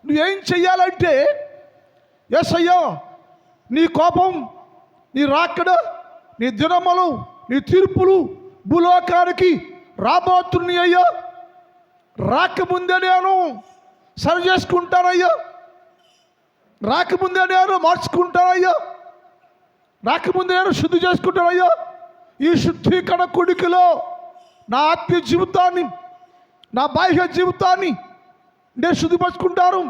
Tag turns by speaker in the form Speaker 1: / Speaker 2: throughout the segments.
Speaker 1: నువ్వేం చెయ్యాలంటే, యేసయ్యా నీ కోపం, నీ రాకడ, నీ దినములు, నీ తీర్పులు భూలోకానికి రాబోతున్నాయి అయ్యా. రాకముందే నేను సరి చేసుకుంటానయ్యా, రాకముందే నేను మార్చుకుంటానయ్యా, రాకముందే నేను శుద్ధి చేసుకుంటానయ్యా. ఈ శుద్ధీకరణ కొడుకులో నా ఆత్మీయ జీవితాన్ని, నా బాహ్య జీవితాన్ని నేను శుద్ధిపరుచుకుంటాను,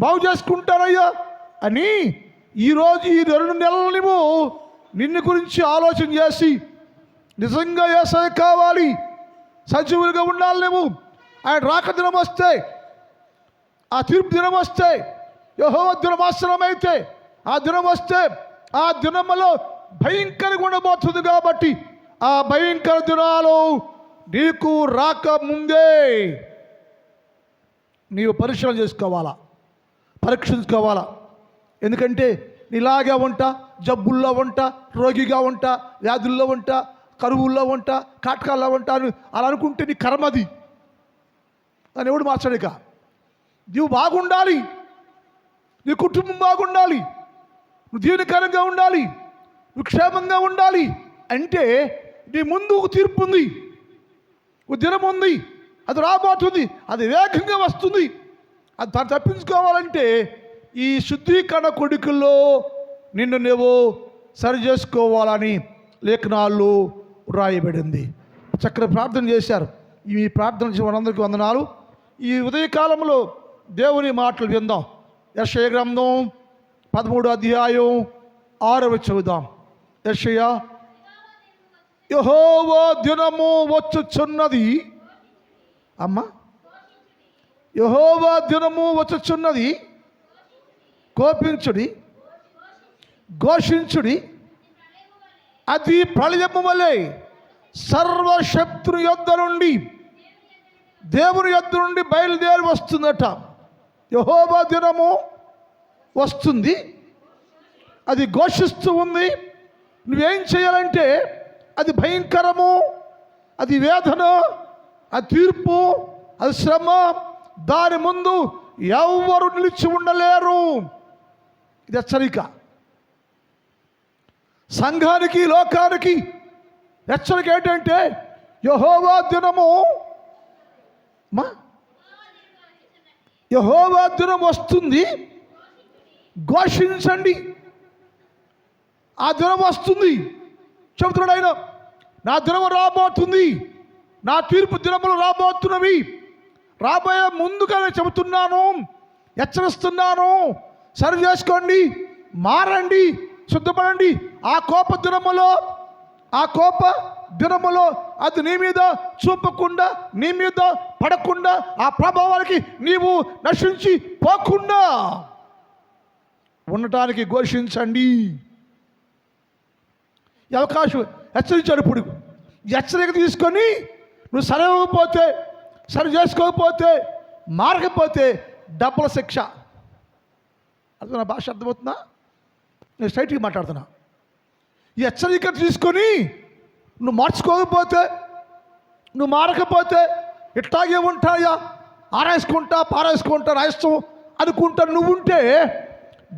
Speaker 1: బాగు చేసుకుంటానయ్యా అని ఈరోజు ఈ 2 నెలలు నిన్ను గురించి ఆలోచన చేసి, నిజంగా యేసయ్య కావాలి, సజీవులుగా ఉండాలి. నువ్వు ఆయన రాక దినం వస్తే, ఆ తీర్పు దినం వస్తే, యెహోవా దినం ఆసన్నమైతే, ఆ దినం వస్తే, ఆ దినములో భయంకరంగా ఉండబోతుంది. కాబట్టి ఆ భయంకర దినాలు నీకు రాక ముందే నీవు పరిశీలన చేసుకోవాలా, పరీక్షించుకోవాలా. ఎందుకంటే ఇలాగే ఉంటా, జబ్బుల్లో ఉంటా, రోగిగా ఉంటా, వ్యాధుల్లో ఉంటా, కరువుల్లో ఉంటా, కాటకాల్లో ఉంటా అని అలా అనుకుంటే నీ కర్మది. దాన్ని ఎవడు మార్చడిక. నువ్వు బాగుండాలి, నీ కుటుంబం బాగుండాలి, నువ్వు దీవెనకరంగా ఉండాలి, నువ్వు క్షేమంగా ఉండాలి అంటే నీ ముందు ఒక తీర్పు ఉంది, ఒక దినం ఉంది, అది రాబోతుంది, అది వేగంగా వస్తుంది. అది దాన్ని తప్పించుకోవాలంటే ఈ శుద్ధీకరణ కొడుకుల్లో నిన్ను నువ్వు సరి చేసుకోవాలని లేఖనాల్లో రాయబడింది. చక్కని ప్రార్థన చేశారు. ఈ ప్రార్థన చేసిన మనందరికీ వందనాలు. ఈ ఉదయకాలంలో దేవుని మాటలు విందాం. యెషయా గ్రంథం 13వ అధ్యాయం 6వ చదువుదాం. యెషయా, యెహోవా దినము వచ్చుచున్నది, అమ్మా, యెహోవా దినము వచ్చుచున్నది, కోపించుడి, ఘోషించుడి, అది ప్రళయము వలె సర్వశక్తుని యొద్ద నుండి, దేవుని యొద్ద నుండి బయలుదేరి వస్తుందట. యెహోవా దినము వస్తుంది, అది ఘోషిస్తూ ఉంది. నువ్వేం చేయాలంటే, అది భయంకరము, అది వేదన, అది తీర్పు, అది శ్రమ. దాని ముందు ఎవ్వరు నిలిచి ఉండలేరు. ఇది హెచ్చరిక సంఘానికి, లోకానికి. హెచ్చరిక ఏంటంటే, యెహోవా దినము, యెహోవా దినం వస్తుంది, ఘోషించండి. ఆ దినం వస్తుంది చెబుతున్నాడు ఆయన. నా దినము రాబోతుంది, నా తీర్పు దినములు రాబోతున్నవి. రాబోయే ముందుగానే చెబుతున్నాను, హెచ్చరిస్తున్నాను. సరి చేసుకోండి, మారండి, శుద్ధపడండి. ఆ కోప దినములో అది నీ మీద చూపకుండా, నీ మీద పడకుండా, ఆ ప్రభావానికి నీవు నశించి పోకుండా ఉండటానికి ఘోషించండి. ఈ అవకాశం హెచ్చరించాడు. ఇప్పుడు హెచ్చరిక తీసుకొని నువ్వు సరైపోతే, సరి చేసుకోకపోతే, మారకపోతే డబ్బుల శిక్ష. అది నా భాష అర్థమవుతుందా? నేను స్ట్రైట్గా మాట్లాడుతున్నా. ఈ హెచ్చరిక తీసుకొని నువ్వు మార్చుకోకపోతే, నువ్వు మారకపోతే ఇట్లాగే ఉంటాయా, ఆరేసుకుంటా, పారేసుకుంటా, రాయిస్తాం అనుకుంటా నువ్వు ఉంటే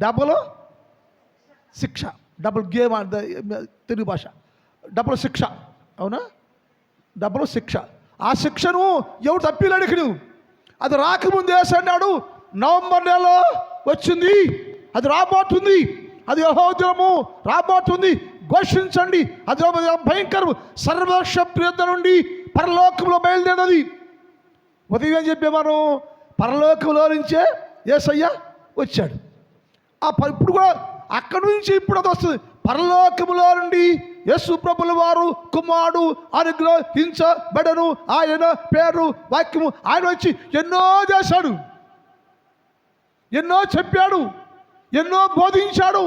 Speaker 1: డబ్బులు శిక్ష. డబుల్ గేమ్ తెలుగు భాష, డబ్బుల శిక్ష. అవునా? డబ్బుల శిక్ష. ఆ శిక్షను ఎవడు తప్పిలేడు. నువ్వు అది రాకముందు వేసన్నాడు. నవంబర్ నెలలో వచ్చింది, అది రాబోతుంది, అది యెహోవా దినము రాబోతుంది, ఘోషించండి. అది భయంకరం, సర్వశక్తుని యొద్ద నుండి పరలోకంలో బయలుదేరినది. ఉదయం ఏం చెప్పే మనం, పరలోకంలో నుంచే యేసయ్య వచ్చాడు. ఇప్పుడు కూడా అక్కడి నుంచి ఇప్పుడు అది వస్తుంది. పరలోకములో నుండి యేసు ప్రభుల వారు కుమారుడు అనుగ్రహించబడను, ఆయన పేరు వాక్యము. ఆయన వచ్చి ఎన్నో చేశాడు, ఎన్నో చెప్పాడు, ఎన్నో బోధించాడు,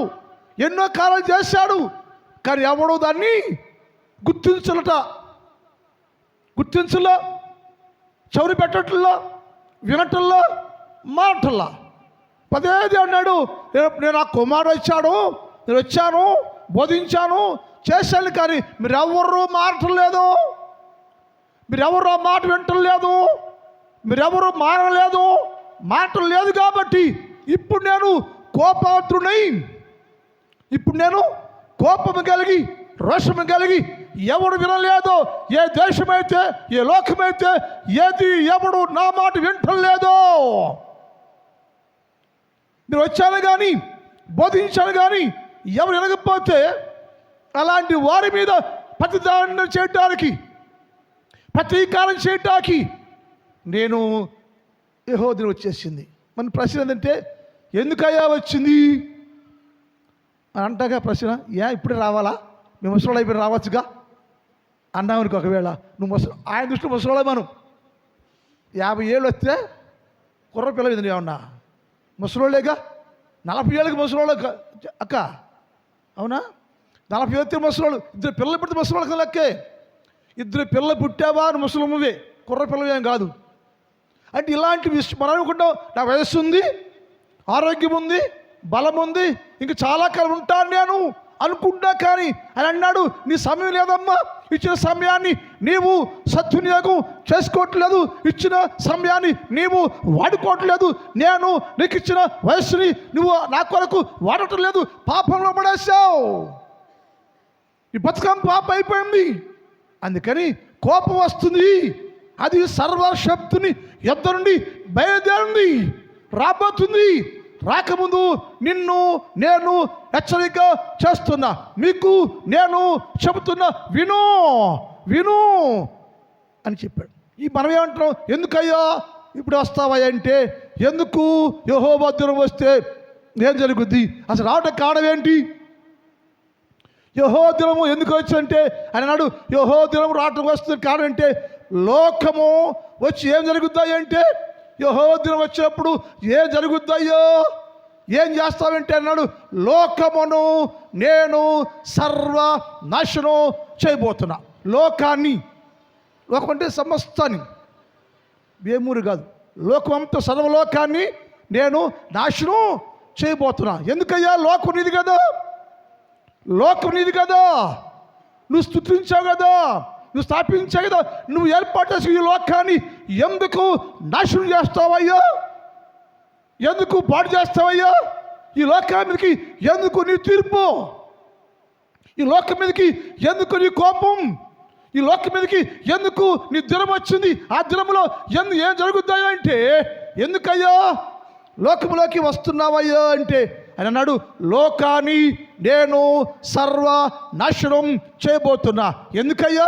Speaker 1: ఎన్నో కార్యాలు చేశాడు. కానీ ఎవడో దాన్ని గుర్తించలో, చౌరి పెట్టట్లా, వినటల్లా, మాటల్లా. పదేది అన్నాడు, నేను ఆ కుమారుడు వచ్చాడు, నేను వచ్చాను, బోధించాను, చేశాను. కానీ మీరెవరు మారటలేదు, మీరెవరు ఆ మాట వింటలేదు, మీరెవరు మారలేదు. మాటలు లేదు కాబట్టి ఇప్పుడు నేను కోపాతుడై, ఇప్పుడు నేను కోపము కలిగి రోషము కలిగి ఎవడు వినలేదో, ఏ దేశమైతే ఏ లోకమైతే ఏది ఎవడు నా మాట వింటలేదో, మీరు వచ్చాను కానీ బోధించాను కానీ ఎవరు వినకపోతే అలాంటి వారి మీద ప్రతిదానం చేయటానికి, ప్రతీకారం చేయటానికి నేను యెహోవా వచ్చేసింది. మన ప్రశ్న ఏంటంటే ఎందుకయ్యా వచ్చింది అని అంటాగా ప్రశ్న. ఇప్పుడే రావాలా, మేము ముసలోళ్ళు అయిపోయి రావచ్చుగా అన్నామనికి. ఒకవేళ నువ్వు ఆయన దృష్టిలో ముసలోళ్ళే. మనం 50 ఏళ్ళు వస్తే కుర్ర పిల్ల మీద ఏమన్నా ముసలోళ్ళేగా. 40 ఏళ్ళకి ముసలోళ్ళు అక్క, అవునా? 40 ఏళ్ళకి ముసలోళ్ళు. 2 పిల్లలు పుట్టిన ముసలోళ్ళకి లెక్కే. 2 పిల్లలు పుట్టావా అని ముసలమ్మవే, కుర్ర పిల్లవేం కాదు. అంటే ఇలాంటి విషయం మనం అనుకుంటాం, నా వయస్సు ఉంది, ఆరోగ్యం ఉంది, బలం ఉంది, ఇంక చాలా కాలం ఉంటాను నేను అనుకుంటా. కానీ ఆయన అన్నాడు, నీ సమయం లేదమ్మా, ఇచ్చిన సమయాన్ని నీవు సద్వినియోగం చేసుకోవట్లేదు, ఇచ్చిన సమయాన్ని నీవు వాడుకోవట్లేదు, నేను నీకు ఇచ్చిన వయస్సుని నువ్వు నా కొరకు వాడటం లేదు, పాపంలో పడేసావు, ఈ బతుకమ్మ పాపం అయిపోయింది. అందుకని కోపం వస్తుంది. అది సర్వశక్తుని యొద్ద నుండి బయలుదేరింది, రాబోతుంది. రాకముందు నిన్ను నేను హెచ్చరిక చేస్తున్నా, మీకు నేను చెబుతున్నా, విను విను అని చెప్పాడు. ఈ మనం ఏమంటున్నాం, ఎందుకయ్యా ఇప్పుడు వస్తావయ్యా అంటే, ఎందుకు యెహోవా దినం వస్తే ఏం జరుగుద్ది, అసలు రావడానికి కారణం ఏంటి? యెహోవా దినము ఎందుకు వచ్చిందంటే ఆయన అన్నాడు, యెహోవా దినం రావడం వస్తుంది కారణం అంటే, లోకము వచ్చి ఏం జరుగుద్దాయి అంటే, యెహోవా దినం వచ్చినప్పుడు ఏం జరుగుద్దయ్యో, ఏం చేస్తావంటే అన్నాడు, లోకమును నేను సర్వనాశనం చేయబోతున్నా. లోకాన్ని, లోకం అంటే సమస్తాన్ని, వేమూరు కాదు, లోకమంతా సర్వలోకాన్ని నేను నాశనం చేయబోతున్నా. ఎందుకయ్యా? లోకం నీది కదా, లోకం నీది కదా, నువ్వు స్తుతించావు కదా, నువ్వు స్థాపించావు కదా, నువ్వు ఏర్పాటు చేసి ఈ లోకాన్ని ఎందుకు నాశనం చేస్తావయ్యా, ఎందుకు పాడు చేస్తావయ్యా? ఈ లోకానికి ఎందుకు నీ తీర్పు, ఈ లోకం మీదకి ఎందుకు నీ కోపం, ఈ లోకం మీదకి ఎందుకు నీ దినం వచ్చింది? ఆ దినంలో ఏం జరుగుతాయో అంటే, ఎందుకయ్యా లోకంలోకి వస్తున్నావయ్యా అంటే ఆయన అన్నాడు, లోకాన్ని నేను సర్వనాశనం చేయబోతున్నా. ఎందుకయ్యా?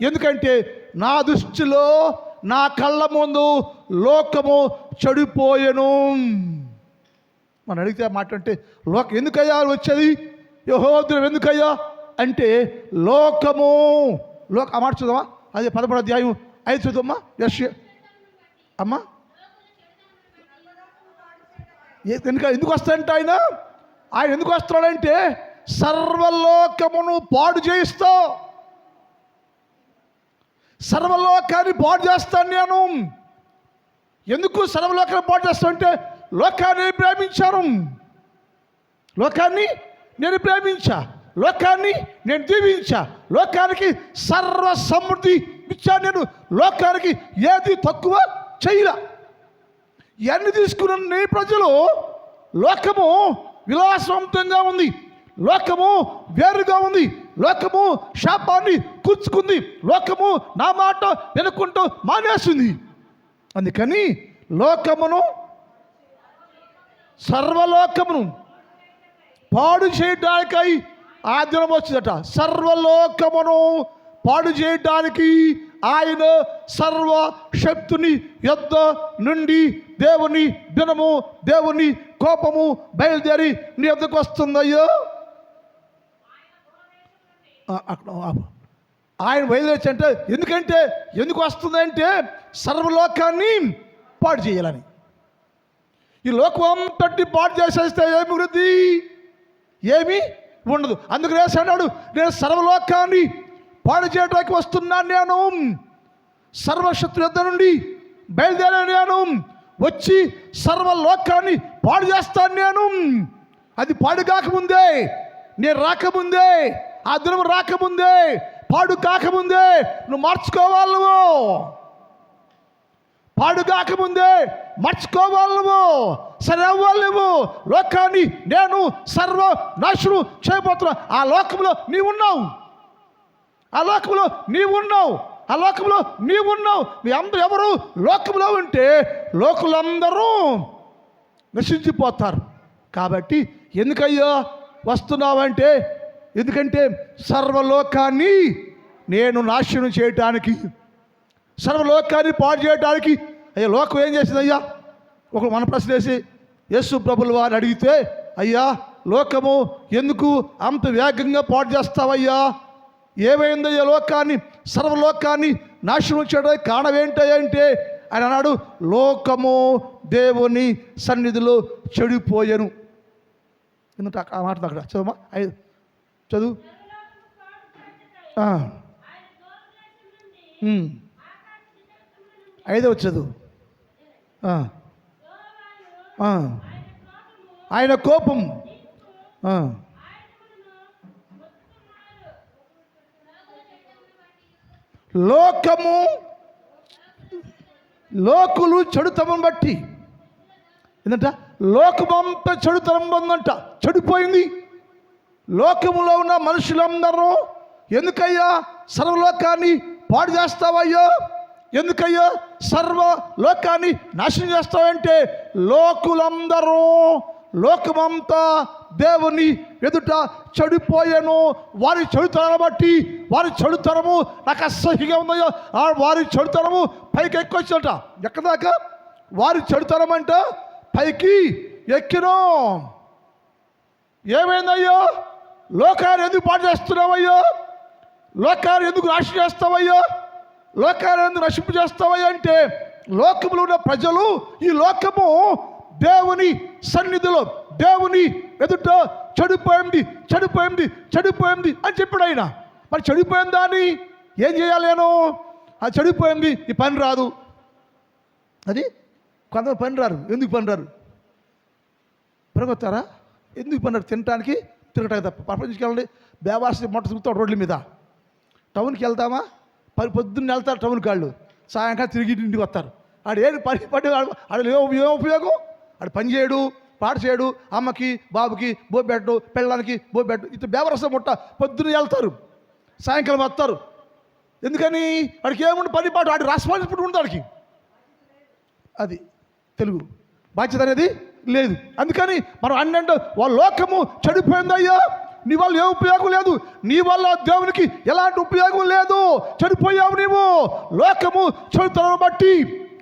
Speaker 1: ఎందుకంటే నా దృష్టిలో, నా కళ్ళ ముందు లోకము చెడిపోయెను. మనం అడిగితే మాట అంటే, లోకం ఎందుకయ్యా వచ్చేది, యెహోవా దినం ఎందుకయ్యా అంటే, లోకము ఆ మాట చూద్దామా, అదే 11వ అధ్యాయం 5 చూద్దామా. యెషయా అమ్మా, ఎందుకు వస్తాడంటే ఆయన ఎందుకు వస్తాడంటే, సర్వలోకమును పాడు చేయిస్తావు, సర్వలోకాన్ని పాడు చేస్తాను నేను. ఎందుకు సర్వలోకాన్ని పాడు చేస్తానంటే, లోకాన్ని ప్రేమించాను, లోకాన్ని నేను ప్రేమించా, లోకాన్ని నేను దీవించా, లోకానికి సర్వ సమృద్ధి ఇచ్చాను నేను, లోకానికి ఏది తక్కువ చేయలా. ఇవన్నీ తీసుకున్న నీ ప్రజలు, లోకము విలాసవంతంగా ఉంది, లోకము వేరుగా ఉంది, లోకము శాపాన్ని కూర్చుకుంది, లోకము నా మాట వినుకుంటూ మానేసింది. అందుకని లోకమును, సర్వలోకమును పాడు చేయడానికై ఆ దినం వచ్చిందట. సర్వలోకమును పాడు చేయడానికి ఆయన సర్వశక్తుని యొద్ద నుండి దేవుని దినము, దేవుని కోపము బయలుదేరి నీ యొద్దకు వస్తుందయ్యో. ఆయన బయలుదేరి అంటే ఎందుకంటే, ఎందుకు వస్తుందంటే సర్వలోకాన్ని పాడు చేయాలని. ఈ లోకం అంతటి పాడు చేసేస్తే ఏమి వృద్ధి, ఏమీ ఉండదు. అందుకు అన్నాడు, నేను సర్వలోకాన్ని పాడు చేయడానికి వస్తున్నాను, నేను సర్వశక్తుల యొద్ద నుండి బయలుదేరాను, నేను వచ్చి సర్వలోకాన్ని పాడు చేస్తాను నేను. అది పాడు కాకముందే, నేను రాకముందే, ఆ దినం రాకముందే, పాడు కాకముందే నువ్వు మార్చుకోవాలి. నువ్వు పాడుగాకముందే మర్చుకోవాలి నువ్వు, సరే అవ్వాలి నువ్వు. లోకాన్ని నేను సర్వనాశనం చేయబోతున్నా. ఆ లోకంలో నీవున్నావు, ఆ లోకంలో నీవున్నావు, ఆ లోకంలో నీవున్నావు. మీ అందరూ ఎవరు లోకంలో ఉంటే లోకులందరూ నశించిపోతారు. కాబట్టి ఎందుకయ్యా వస్తున్నావంటే, ఎందుకంటే సర్వలోకాన్ని నేను నాశనం చేయటానికి, సర్వలోకాన్ని పాడు చేయడానికి. అయ్యా లోకం ఏం చేసిందయ్యా? ఒక మన ప్రశ్న వేసి యేసు ప్రభుల వారిని అడిగితే, అయ్యా లోకము ఎందుకు అంత వేగంగా పాడు చేస్తావయ్యా? ఏమైందయ్యా లోకాన్ని, సర్వలోకాన్ని నాశనం చేయడానికి కారణం ఏంటంటే ఆయన అన్నాడు, లోకము దేవుని సన్నిధిలో చెడిపోయాను. ఎందుకంటే ఆ మాట అక్కడ చదువమ్మా, చదువు. ఐదవ చదువు. ఆయన కోపం లోకము, లోకులు చెడుతనం బట్టి ఏంటంట, లోకమంతా చెడుతనం పొందంట, చెడిపోయింది. లోకములో ఉన్న మనుషులందరూ ఎందుకయ్యా సర్వలోకాన్ని పాడు చేస్తావయ్యా? ఎందుకయ్యా సర్వలోకాన్ని నాశనం చేస్తావంటే, లోకులందరూ, లోకమంతా దేవుని ఎదుట చెడిపోయాను. వారి చెడుతనం బట్టి, వారి చెడుతనము నాకు అసహ్యంగా ఉందయ్యా. వారి చెడుతనము పైకి ఎక్కువ వచ్చిందట. ఎక్కదాకా? వారి చెడుతనం అంట పైకి ఎక్కినో. ఏమైందయ్యో? లోకాన్ని ఎందుకు పాడు చేస్తున్నావయ్యో? లోకాన్ని ఎందుకు నాశనం చేస్తావయ్యో? లోకాన్ని ఎందుకు నశింపు చేస్తావయ్యా అంటే, లోకములో ఉన్న ప్రజలు, ఈ లోకము దేవుని సన్నిధిలో, దేవుని ఎదుట చెడిపోయింది, చెడిపోయింది, చెడిపోయింది అని చెప్పాడు ఆయన. మరి చెడిపోయిన దాన్ని ఏం చేయాలి నేను? అది చెడిపోయింది, ఈ పని రాదు. అది కొంత పని రారు. ఎందుకు పని రారు? పెరగొస్తారా? ఎందుకు పని రారు? తినటానికి, తిరగటానికి తప్ప. ప్రపంచంకి వెళ్ళండి, బేవాసి మొట్ట తిరుగుతాడు రోడ్ల మీద. టౌన్కి వెళ్తామా? పొద్దున్న వెళ్తారు టౌన్కి వాళ్ళు, సాయంకాలం తిరిగి ఇంటికి వస్తారు. ఆడు ఏం పని పడి ఆడు ఏం ఉపయోగం? ఆడు పని చేయడు, పాట చేయడు, అమ్మకి బాబుకి బోబెట్టు, పెళ్ళానికి బోబెట్టు, ఇట్లా బేవరసం ముట్ట. పొద్దున్న వెళ్తారు, సాయంకాలం వస్తారు. ఎందుకని? వాడికి ఏముండి పని పాటు, వాడి రెస్పాన్సిబిలిటీ ఉంది వాడికి. అది తెలుగు బాధ్యత అనేది లేదు. అందుకని మనం అన్నంటే వాళ్ళ లోకము చెడిపోయిందయ్యా, నీ వల్ల ఏ ఉపయోగం లేదు, నీ వల్ల దేవునికి ఎలాంటి ఉపయోగం లేదు, చెడిపోయావు నీవు. లోకము చెడుతనం బట్టి.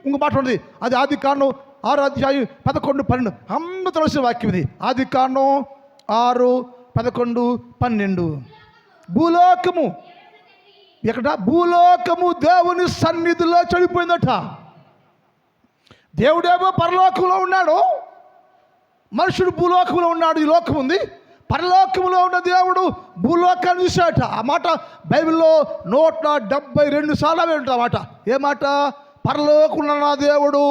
Speaker 1: ఇంకో మాట ఉంది, అది ఆదికాండం 6వ అధ్యాయం 11, 12 అందరూ తెలిసిన వాక్యం ఇది. ఆదికాండం 6, 11, 12. భూలోకము ఎక్కడ? భూలోకము దేవుని సన్నిధిలో చెడిపోయిందట. దేవుడేమో పరలోకంలో ఉన్నాడు, మనుషుడు భూలోకంలో ఉన్నాడు. ఈ లోకం ఉంది, పరలోకంలో ఉన్న దేవుడు భూలోకాన్ని చూశాట. ఆ మాట బైబిల్లో 172 సార్లు ఉంటుంది. ఆ మాట ఏ మాట? పరలోకంలో నా దేవుడు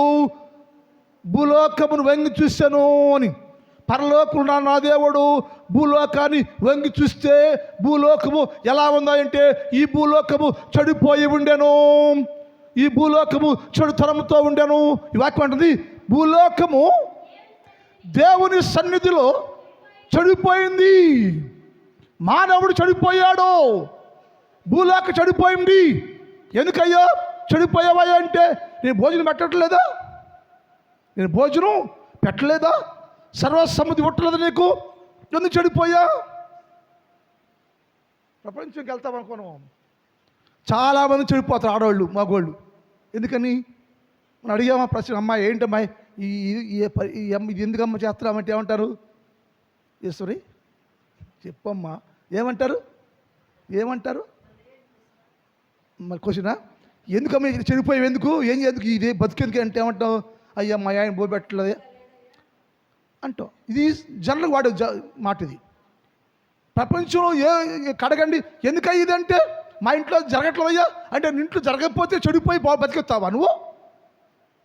Speaker 1: భూలోకమును వంగి చూశాను అని. పరలోకంలో నా దేవుడు భూలోకాన్ని వంగి చూస్తే భూలోకము ఎలా ఉందంటే, ఈ భూలోకము చెడిపోయి ఉండెను, ఈ భూలోకము చెడుతనంతో ఉండెను. ఈ వాక్యం అంటుంది, భూలోకము దేవుని సన్నిధిలో చెడిపోయింది. మానవుడు చెడిపోయాడు, భూలోకం చెడిపోయింది. ఎందుకయ్యా చెడిపోయావా అంటే, నేను భోజనం పెట్టట్లేదా? నేను భోజనం పెట్టలేదా? సర్వసమ్మతి పుట్టలేదు నీకు? ఎందుకు చెడిపోయా? ప్రపంచంకి వెళ్తామనుకోను, చాలామంది చెడిపోతారు, ఆడవాళ్ళు మగవాళ్ళు. ఎందుకని? మనం అడిగామా ప్రశ్న, అమ్మాయి ఏంటమ్మా ఇది ఎందుకమ్మా చేస్తున్నామంటే ఏమంటారు? ఈశ్వరి చెప్పమ్మా, ఏమంటారు? ఏమంటారు? మరి క్వశ్చనా? ఎందుకమ్మా చెడిపోయావు? ఎందుకు? ఏం ఎందుకు ఇది బతికేందుకు అంటే ఏమంటావు? అయ్యా మా ఆయన బోబెట్టలేదే అంటావు. ఇది జనరల్ వాడే మాట. ఇది ప్రపంచంలో కడగండి. ఎందుకయ్య ఇది అంటే, మా ఇంట్లో జరగట్లేదయ్యా అంటే, ఇంట్లో జరగకపోతే చెడిపోయి బతికేస్తావా నువ్వు?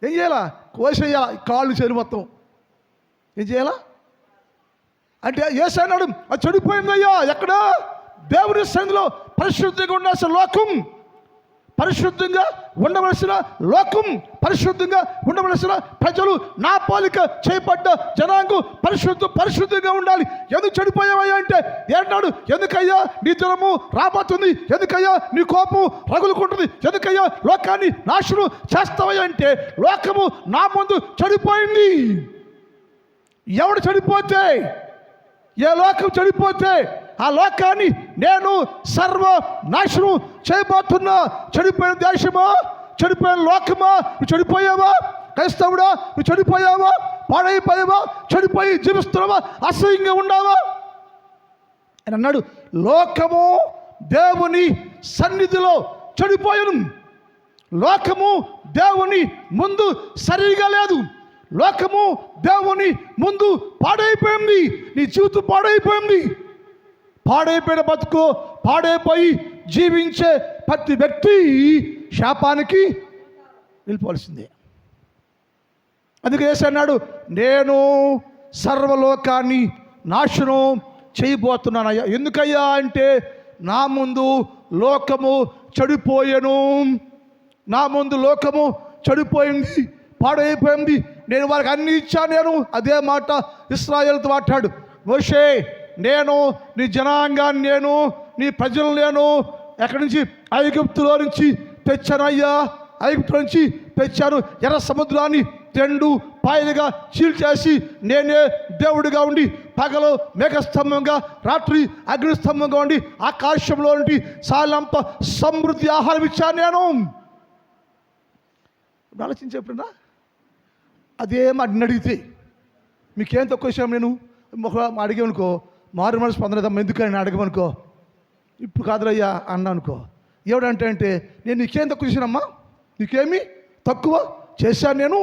Speaker 1: ఏం చేయాలా? కోసేయాలా కాళ్ళు చేరు మొత్తం. ఏం చేయాలా అంటే, యేసయ్యన్నాడు అది చెడిపోయిందయ్యా. ఎక్కడ? దేవుని సన్నిధిలో పరిశుద్ధిగా ఉండాల్సిన లోకం పరిశుద్ధంగా ఉండవలసిన లోకం, పరిశుద్ధంగా ఉండవలసిన ప్రజలు, నా పోలిక చేయబడ్డ జనాంగం పరిశుద్ధంగా ఉండాలి. ఎందుకు చెడిపోయావయ్యా అంటే ఏన్నాడు, ఎందుకయ్యా నీ దినము రాబోతుంది, ఎందుకయ్యా నీ కోపం రగులుకుంటుంది, ఎందుకయ్యా లోకాన్ని నాశనం చేస్తావయ్యా అంటే లోకము నా ముందు చెడిపోయింది. ఎవడు చెడిపోతే, ఏ లోకం చెడిపోతే ఆ లోకాన్ని నేను సర్వ నాశనం చేయబోతున్నా. చెడిపోయిన దేశమా, చెడిపోయిన లోకమా, నువ్వు చెడిపోయావా? క్రైస్తవుడా, నువ్వు చెడిపోయావా? పాడైపోయావా? చెడిపోయి జీవిస్తున్నావా? అసహ్యంగా ఉన్నావా అని అన్నాడు. లోకము దేవుని సన్నిధిలో చెడిపోయాను. లోకము దేవుని ముందు సరిగా లేదు. లోకము దేవుని ముందు పాడైపోయింది. నీ జీవితం పాడైపోయింది. పాడైపోయిన బతుకు, పాడైపోయి జీవించే ప్రతి వ్యక్తి శాపానికి వెళ్ళిపోవాల్సిందే. అందుకే యేసు అన్నాడు, నేను సర్వలోకాన్ని నాశనం చేయబోతున్నానయ్యా. ఎందుకయ్యా అంటే నా ముందు లోకము చెడిపోయాను, నా ముందు లోకము చెడిపోయింది, పాడైపోయింది. నేను వారికి అన్ని ఇచ్చాను. నేను అదే మాట ఇశ్రాయేలుతో మాట్లాడు, మోషే నేను నీ జనాంగాన్ని, నేను నీ ప్రజలు నేను ఎక్కడి నుంచి, ఐగుప్తులో నుంచి తెచ్చానయ్యా. ఐగుప్తులో నుంచి తెచ్చాను. ఎర్ర సముద్రాన్ని 2 పాయలుగా చీల్చేసి నేనే దేవుడిగా ఉండి, పగలు మేఘస్తంభంగా, రాత్రి అగ్నిస్తంభంగా ఉండి, ఆకాశంలో నుండి సాలంత సమృద్ధి ఆహారం ఇచ్చాను నేను. ఆలోచించి ఎప్పుడన్నా అదే మాట అడిగితే మీకేం తక్కువ విషయం, నేను అడిగామనుకో, మారు మనసు పొందలేదమ్మా ఎందుకని అడగమనుకో, ఇప్పుడు కాదురయ్యా అన్నా అనుకో, ఏమిటంటే నేను నీకేం తక్కువ చేశానమ్మా, నీకేమి తక్కువ చేశాను, నేను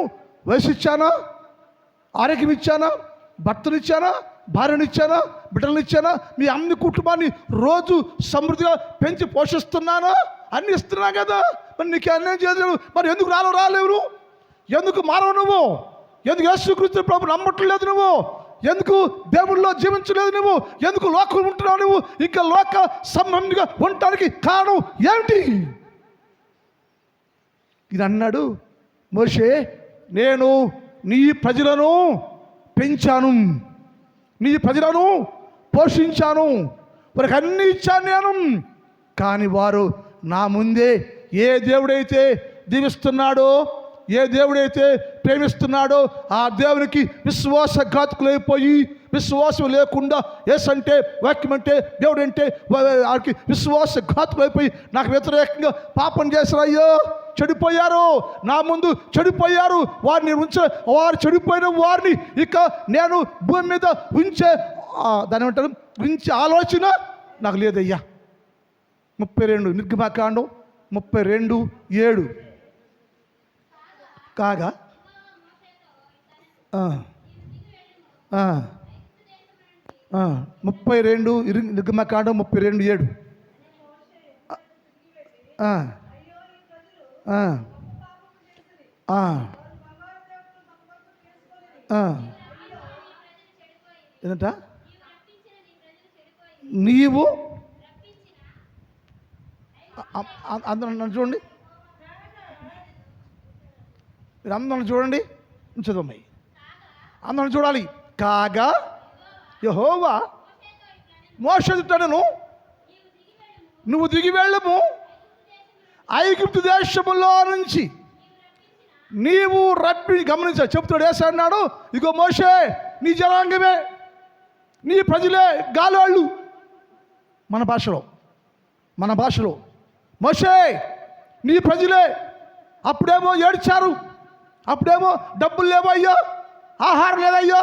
Speaker 1: వయసు ఇచ్చానా, ఆరోగ్యం ఇచ్చానా, భర్తనిచ్చానా, భార్యనిచ్చానా, బిడ్డలనిచ్చానా, మీ అన్ని కుటుంబాన్ని రోజు సమృద్ధిగా పెంచి పోషిస్తున్నానా, అన్ని ఇస్తున్నా కదా, మరి నీకు అన్యాయం చేయలేదు, మరి ఎందుకు రాలేవు, ఎందుకు మారవు నువ్వు, ఎందుకు యేసుక్రీస్తు ప్రభు నమ్మట్లేదు నువ్వు, ఎందుకు దేవుళ్ళలో జీవించలేదు నువ్వు, ఎందుకు లోకం ఉంటున్నావు నువ్వు, ఇంకా లోక సంబంధిగా ఉండటానికి కారణం ఏమిటి? ఇది అన్నాడు మోషే, నేను నీ ప్రజలను పెంచాను, నీ ప్రజలను పోషించాను, వారికి అన్ని ఇచ్చాను నేను. కానీ వారు నా ముందే ఏ దేవుడైతే దీవిస్తున్నాడో, ఏ దేవుడైతే ప్రేమిస్తున్నాడో ఆ దేవునికి విశ్వాసఘాతకులైపోయి, విశ్వాసం లేకుండా యేసు అంటే, వాక్యం అంటే, దేవుడు అంటే వారికి విశ్వాసఘాతకులైపోయి నాకు వ్యతిరేకంగా పాపం చేశారు. అయ్యో చెడిపోయారు, నా ముందు చెడిపోయారు. వారు చెడిపోయిన వారిని ఇక నేను భూమి మీద ఉంచే దాని ఏమంటారు, ఉంచే ఆలోచన నాకు లేదయ్యా. 32 నిర్గమకాండం 32:7 కాగా 32 నిర్గమకాండం 32:7 ఏంటంట, నీవు అందరూ నన్ను చూడండి, మీరు అందరూ చూడండి, చదవమ్మాయి అందరూ చూడాలి. కాగా యెహోవా మోషేతో నువ్వు దిగి వెళ్ళము, ఐగుప్తు దేశములో నుంచి నీవు గమనించా చెప్తాడు. యేసు అన్నాడు, ఇగో మోషే నీ జనాంగమే, నీ ప్రజలే గాలోళ్ళు. మన భాషలో మోషే నీ ప్రజలే. అప్పుడేమో ఏడ్చారు, అప్పుడేమో డబ్బులు లేవయ్యా, ఆహారం లేదయ్యా,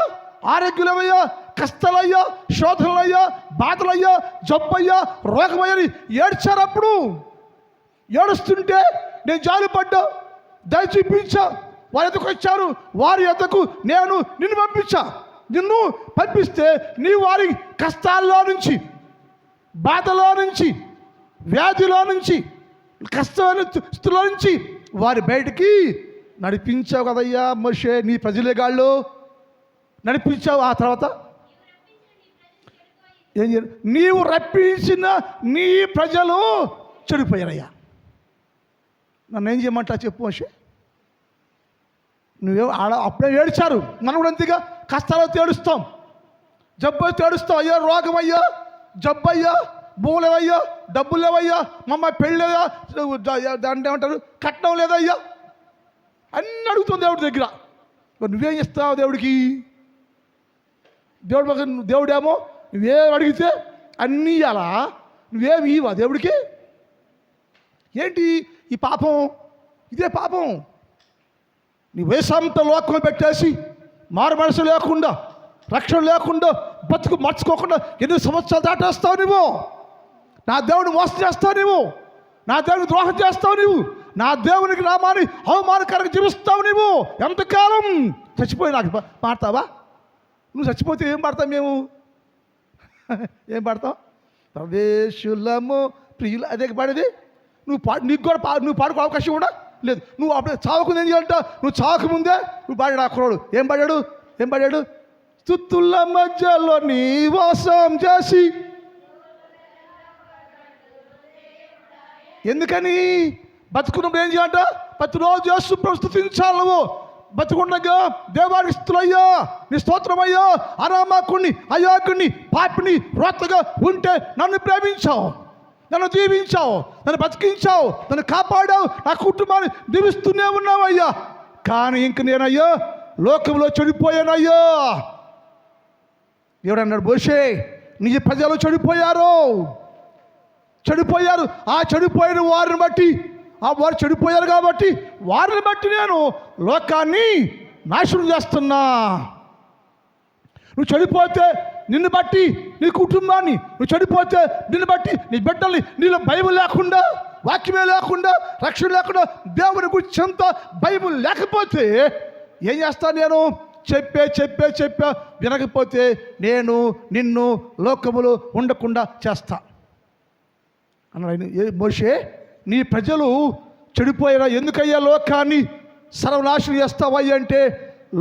Speaker 1: ఆరోగ్యం లేవయ్యా, కష్టాలయ్యా, శోధనలయ్యా, బాధలయ్యా, జబ్బయ్యా, రోగమయ్యని ఏడ్చారు. అప్పుడు ఏడుస్తుంటే నేను జాలిపడ్డా, దయ చూపించా, వారి ఎద్దకు వచ్చారు, వారి ఎద్దకు నేను నిన్ను పంపిస్తే నీ వారి కష్టాల్లో నుంచి, బాధలో నుంచి, వ్యాధిలో నుంచి, కష్టమైన స్థితిలో నుంచి వారి బయటికి నడిపించావు కదయ్యా మోషే, నీ ప్రజలే గాళ్ళు నడిపించావు. ఆ తర్వాత ఏం చేయాలి, నీవు రప్పించిన నీ ప్రజలు చెడిపోయారయ్యా. నన్ను ఏం చేయమంటా చెప్పు మనిషి. నువ్వే అప్పుడే ఏడ్చారు, మనం కూడా అంతేగా కష్టాలతో ఏడుస్తాం, జబ్బు అయితే ఏడుస్తాం. అయ్యా రోగం అయ్యా, జబ్బు అయ్యా, భూములు లేవయ్యా, డబ్బులు లేవయ్యా, మమ్మ పెళ్ళి లేదా, దాంట్లో ఏమంటారు కట్నం లేదయ్యా, అన్నీ అడుగుతుంది దేవుడి దగ్గర. మరి నువ్వేం చేస్తావు దేవుడికి? దేవుడేమో నువ్వేం అడిగితే అన్నీ ఇవ్వాలా, నువ్వేమి ఇవ్వా దేవుడికి? ఏంటి ఈ పాపం? ఇదే పాపం. నీ వయసంతా లోకం పెట్టేసి మారు మనసు లేకుండా, రక్షణ లేకుండా, బతుకు మర్చుకోకుండా ఎన్ని సంవత్సరాలు దాటేస్తావు నువ్వు. నా దేవుని మోసం చేస్తావు నువ్వు, నా దేవుని ద్రోహం చేస్తావు నువ్వు, నా దేవునికి నామాన్ని అవమానకరంగా జీవిస్తావు నువ్వు. ఎంతకాలం? చచ్చిపోయి నాకు పాడతావా? నువ్వు చచ్చిపోతే ఏం పాడతావు మేము? ఏం పాడతావు? ప్రవేశులము ప్రియులు, అదే పాడేది. నీకు కూడా నువ్వు పాడుకో అవకాశం కూడా లేదు. నువ్వు అప్పుడు చావకుంది ఏం చేయాలంట? నువ్వు చావకముందే నువ్వు పాడాడు. ఆ కుర్రాడు ఏం పాడాడు? స్తుతుల మధ్యలో నీ వాసం చేసి. ఎందుకని? బతుకున్నప్పుడు ఏం చేయాలంట? ప్రతిరోజు యేసు ప్రభువుని స్తుతించాలి. నువ్వు బతుకుండగా దేవానికి స్తుతులయ్యా, నీ స్తోత్రమయ్యా, అనామకుణ్ణి, అయోగ్యుణ్ణి, పాపిని, రోతగా ఉంటే నన్ను ప్రేమించావు, నన్ను దీవించావు, నన్ను బతికించావు, నన్ను కాపాడావు, నా కుటుంబాన్ని దీవిస్తూనే ఉన్నావయ్యా. కానీ ఇంక నేనయ్యా లోకంలో చెడిపోయానయ్యా. దేవుడు అన్నాడు, మోషే నీ ప్రజలు చెడిపోయారు. ఆ చెడిపోయిన వారిని బట్టి, వారు చెడిపోయారు కాబట్టి వారిని బట్టి నేను లోకాన్ని నాశనం చేస్తున్నా. నువ్వు చెడిపోతే నిన్ను బట్టి నీ కుటుంబాన్ని, నువ్వు చెడిపోతే నిన్ను బట్టి నీ బిడ్డల్ని, నీలో భయం లేకుండా, వాక్యమే లేకుండా, రక్షణ లేకుండా, దేవుని గురించి ఎంత భయం లేకపోతే ఏం చేస్తాను నేను? చెప్పా వినకపోతే నేను నిన్ను లోకములో ఉండకుండా చేస్తా అన్నాడు. మోషే నీ ప్రజలు చెడిపోయారా? ఎందుకయ్యా లోకాన్ని సర్వనాశనం చేస్తావయ్యా అంటే,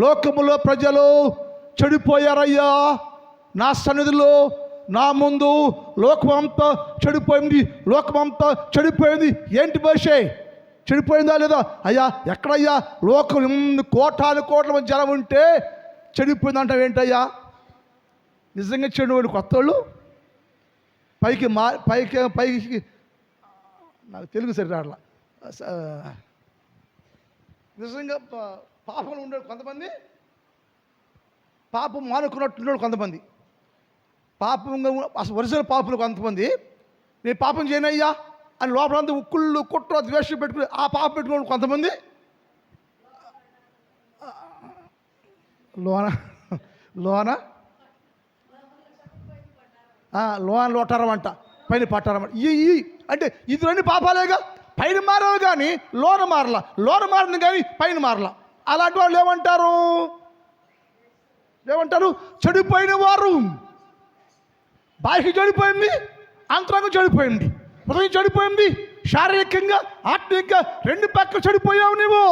Speaker 1: లోకములో ప్రజలు చెడిపోయారయ్యా. నా సన్నిధిలో నా ముందు లోకమంతా చెడిపోయింది. ఏంటి మోషే చెడిపోయిందా లేదా? అయ్యా ఎక్కడయ్యా? లోకం కోట్ల మంది జనం ఉంటే చెడిపోయిందంటావు ఏంటయ్యా? నిజంగా చెడు కొత్త వాళ్ళు పైకి నాకు తెలుగు సరిరాట్లా. నిజంగా పాపంలో ఉండే కొంతమంది, పాపం మానుకున్నట్టున్నాడు కొంతమంది, పాపంగా అసలు ఒరిజినల్ పాపులు కొంతమంది. నేను పాపం చేయనయ్యా అని లోపలంతా ఉక్కుళ్ళు కుట్ర ద్వేషం పెట్టుకుని ఆ పాపం పెట్టుకున్నాడు కొంతమంది. లోటారమంట, పైన పట్టారమంట. అంటే ఇది రెండు పాపాలేగా. పైన మారాలి కానీ లోన మారింది కానీ పైన మారలా. అలాంటి వాళ్ళు ఏమంటారు? చెడిపోయిన వారు. బాహ్యం చెడిపోయింది, అంతరంగం చెడిపోయింది, హృదయం చెడిపోయింది, శారీరకంగా ఆత్మీయంగా రెండు పక్కలు చెడిపోయావు నువ్వు.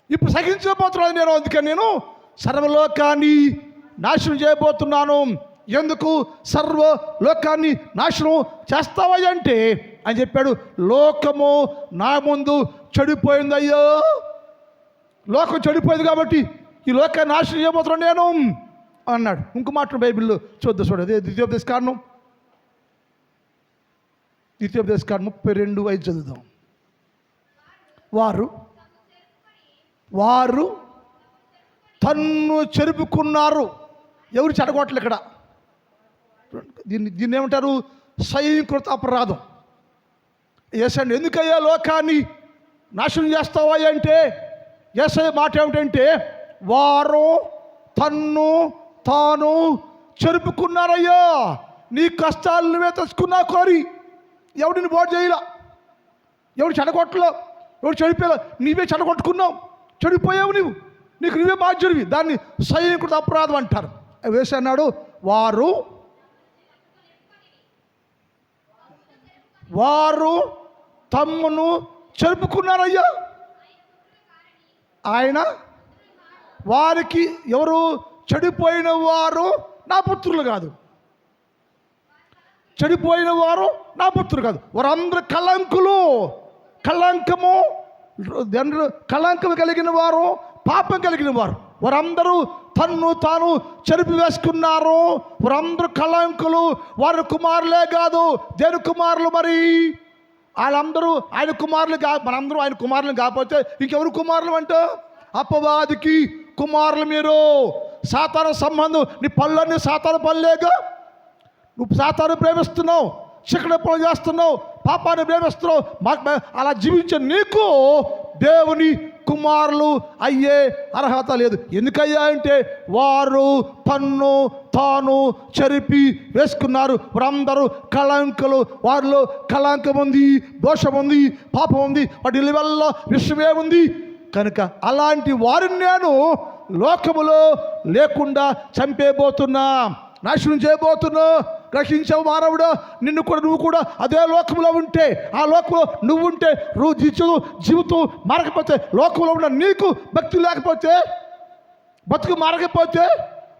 Speaker 1: ఇప్పుడు సహించబోతున్నాను నేను. అందుకని నేను సర్వలోకాన్ని నాశనం చేయబోతున్నాను. ఎందుకు సర్వలోకాన్ని నాశనం చేస్తావయ్యంటే అని చెప్పాడు, లోకము నా ముందు చెడిపోయిందయ్యో. లోకం చెడిపోయింది కాబట్టి ఈ లోకాన్ని నాశనం చేయబోతున్నాను నేను అన్నాడు. ఇంకో మాట బైబిల్లో చూద్దాం. అదే ద్వితీయోపదేశ కాండం 32:5 చదువుదాం. వారు తన్ను చెరుపుకున్నారు. ఎవరు చెడగొట్టలు ఇక్కడ? దీన్ని ఏమంటారు? స్వయంకృత అపరాధం. యేసయ్య ఎందుకయ్యా లోకాన్ని నాశనం చేస్తావా అంటే, యేసయ్య మాట ఏమిటంటే, వారు తన్ను తాను చెరుపుకున్నారయ్యా. నీ కష్టాలు నువ్వే తెచ్చుకున్నా కోరి. ఎవడిని బోటు చేయలా, ఎవడు చెడగొట్టలో, ఎవడు చెడిపోయేలా, నీవే చెడగొట్టుకున్నావు, చెడిపోయావు నువ్వు, నీకు నువ్వే బాధ్యుడివి. దాన్ని స్వయంకృత అపరాధం అంటారు. వేసి అన్నాడు, వారు తమ్మును చెరుపుకున్నారయ్యా. ఆయన వారికి, ఎవరు చెడిపోయిన వారు నా పుత్రులు కాదు, చెడిపోయిన వారు నా పుత్రులు కాదు, వారందరూ కళంకము కలిగిన వారు, పాపం కలిగిన వారు, వారందరూ తన్ను తాను చెరిపి వేసుకున్నారు. వారందరూ కళంకులు, వారి కుమారులే కాదు. దేని కుమారులు మరి? వాళ్ళందరూ ఆయన కుమారులు మనందరూ ఆయన కుమారులు కాకపోతే ఇంకెవరు కుమారులు అంటే? అపవాదికి కుమారులు మీరు. సాతాను సంబంధం, నీ పళ్ళన్నీ సాతాను పళ్ళేగా. నువ్వు సాతాను ప్రేమిస్తున్నావు, చీకటి పనులు చేస్తున్నావు, పాపాన్ని ప్రేమిస్తున్నావు. అలా జీవించే నీకు దేవుని కుమారులు అయ్యే అర్హత లేదు. ఎందుకయ్యా అంటే వారు తన్ను తాను చెరిపి వేసుకున్నారు. వారందరూ కళంకలు. వారిలో కళంకం ఉంది, దోషం ఉంది, పాపం ఉంది, వాటి వల్ల విషయమే ఉంది. కనుక అలాంటి వారిని నేను లోకములో లేకుండా చంపేయబోతున్నా, నాశనం చేయబోతున్నా. గ్రహించావు మానవుడా? నువ్వు కూడా అదే లోకంలో ఉంటే, ఆ లోకంలో నువ్వు ఉంటే, జీవితం మారకపోతే, లోకంలో ఉన్న నీకు భక్తి లేకపోతే, బతుకు మారకపోతే,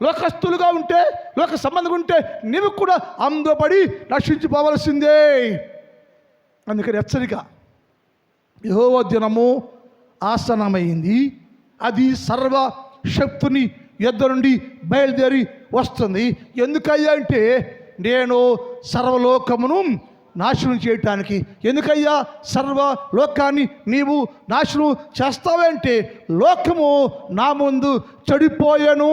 Speaker 1: లోకస్తులుగా ఉంటే, లోక సంబంధంగా ఉంటే నీవు కూడా అందుపడి నశించిపోవలసిందే. అందుకని హెచ్చరిక, యెహోవా దినము ఆసన్నమైంది, అది సర్వశక్తుని యొద్ద నుండి బయలుదేరి వస్తుంది. ఎందుకయ్యా అంటే నేను సర్వలోకమును నాశనం చేయటానికి. ఎందుకయ్యా సర్వలోకాన్ని నీవు నాశనం చేస్తావంటే లోకము నా ముందు చెడిపోయాను.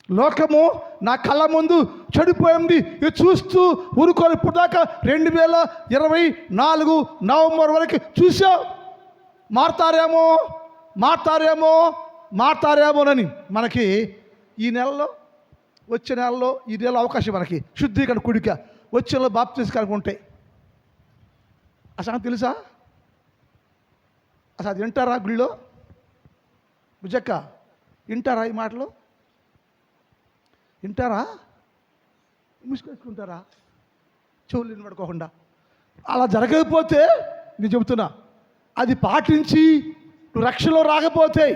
Speaker 1: లోకము నా కళ్ళ ముందు చెడిపోయింది. ఇది చూస్తూ ఊరుకోని ఇప్పటిదాకా 2024 నవంబర్ వరకు చూసావు. మారతారేమోనని మనకి ఈ నెలలో, వచ్చే నెలలో, ఈ నెలలో అవకాశం మనకి శుద్ధీకరణ కుడిక వచ్చే నెలలో బాప్తిస్మాలు ఉంటాయి. అసలు తెలుసా? అసలు అది వింటారా? గుళ్ళో బుజ్జక్క వింటారా? ఈ మాటలు వింటారా? ముసుకేసుకుంటారా చెవులు వినబడుకోకుండా? అలా జరగకపోతే నేను చెబుతున్నా, అది పాటించి నువ్వు రక్షణలో రాకపోతే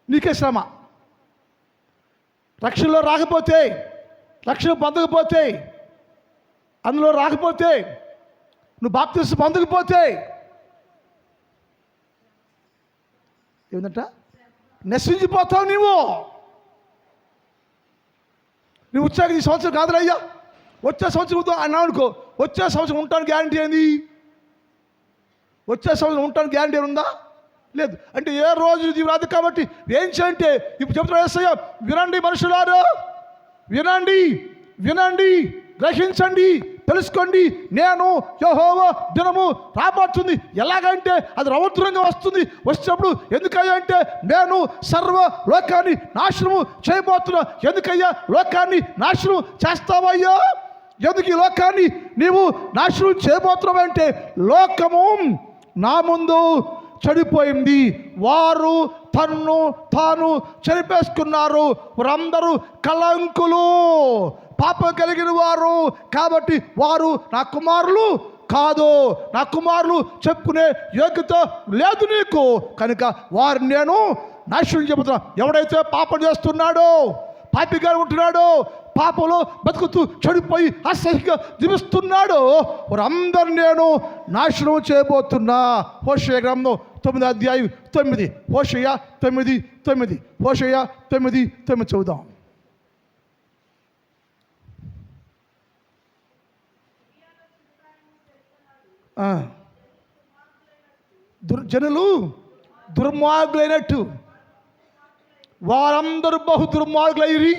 Speaker 1: నీకే శ్రమ. రక్షణలో రాకపోతే, రక్షణ పొందకపోతే, అందులో రాకపోతే, నువ్వు బాప్తిస్మం పొందకపోతే ఏమిటంట? నశించిపోతావు నువ్వు వచ్చాక ఈ సంవత్సరం కాదులయ్యా, వచ్చే సంవత్సరం అన్నావు అనుకో, వచ్చే సంవత్సరం ఉంటాను గ్యారంటీ ఏంది? వచ్చే సంవత్సరం ఉంటాను గ్యారంటీ ఉందా? లేదు. అంటే ఏ రోజు ఇది రాదు. కాబట్టి ఏం చేయంటే ఇప్పుడు చెప్తున్నా, యేసయ్య వినండి మనుషులారు, వినండి, గ్రహించండి, తెలుసుకోండి. నేను యెహోవా దినము రాబోతుంది. ఎలాగంటే అది రౌద్రంగా వస్తుంది. వచ్చినప్పుడు ఎందుకయ్యా అంటే నేను సర్వ లోకాన్ని నాశనము చేయబోతున్నా. ఎందుకయ్యా లోకాన్ని నాశనం చేస్తావయ్యా? ఎందుకు ఈ లోకాన్ని నీవు నాశనం చేయబోతున్నావు అంటే లోకము నా ముందు చెడిపోయింది, వారు తన్ను తాను చెరిపేసుకున్నారు, వారందరూ కళంకులు, పాపం కలిగిన వారు. కాబట్టి వారు నా కుమారులు కాదు, నా కుమారులు చెప్పుకునే యోగ్యత లేదు నీకు. కనుక వారిని నేను నాశనం చెబుతున్నా. ఎవడైతే పాపం చేస్తున్నాడో, పాపిగా ఉంటున్నాడో, పాపంలో బతుకుతూ చెడిపోయి అసహ్యంగా జీవిస్తున్నాడో వారందరిని నేను నాశనం చేయబోతున్నా. హోషేయ గ్రంథం 9వ అధ్యాయం 9. హోషేయ 9:9. హోషేయ 9:9 చదువుదాం. జనులు దుర్మార్గులైనట్టు వారందరూ బహు దుర్మార్గులైరి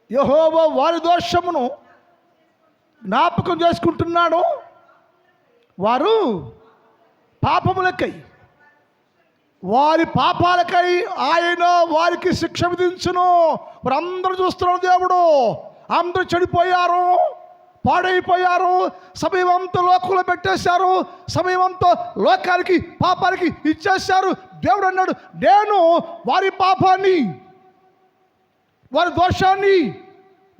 Speaker 1: యెహోవా వారి దోషమును జ్ఞాపకం చేసుకుంటున్నాడు. వారు పాపములకై, వారి పాపాలకై ఆయన వారికి శిక్ష విధించును. వారందరూ చూస్తున్నారు, దేవుడు అందరూ చెడిపోయారు, పాడైపోయారు, సమయమంతా లోకంలో పెట్టేశారు, సమయమంతా లోకానికి పాపానికి ఇచ్చేశారు. దేవుడు అన్నాడు, నేను వారి పాపాన్ని, వారి దోషాన్ని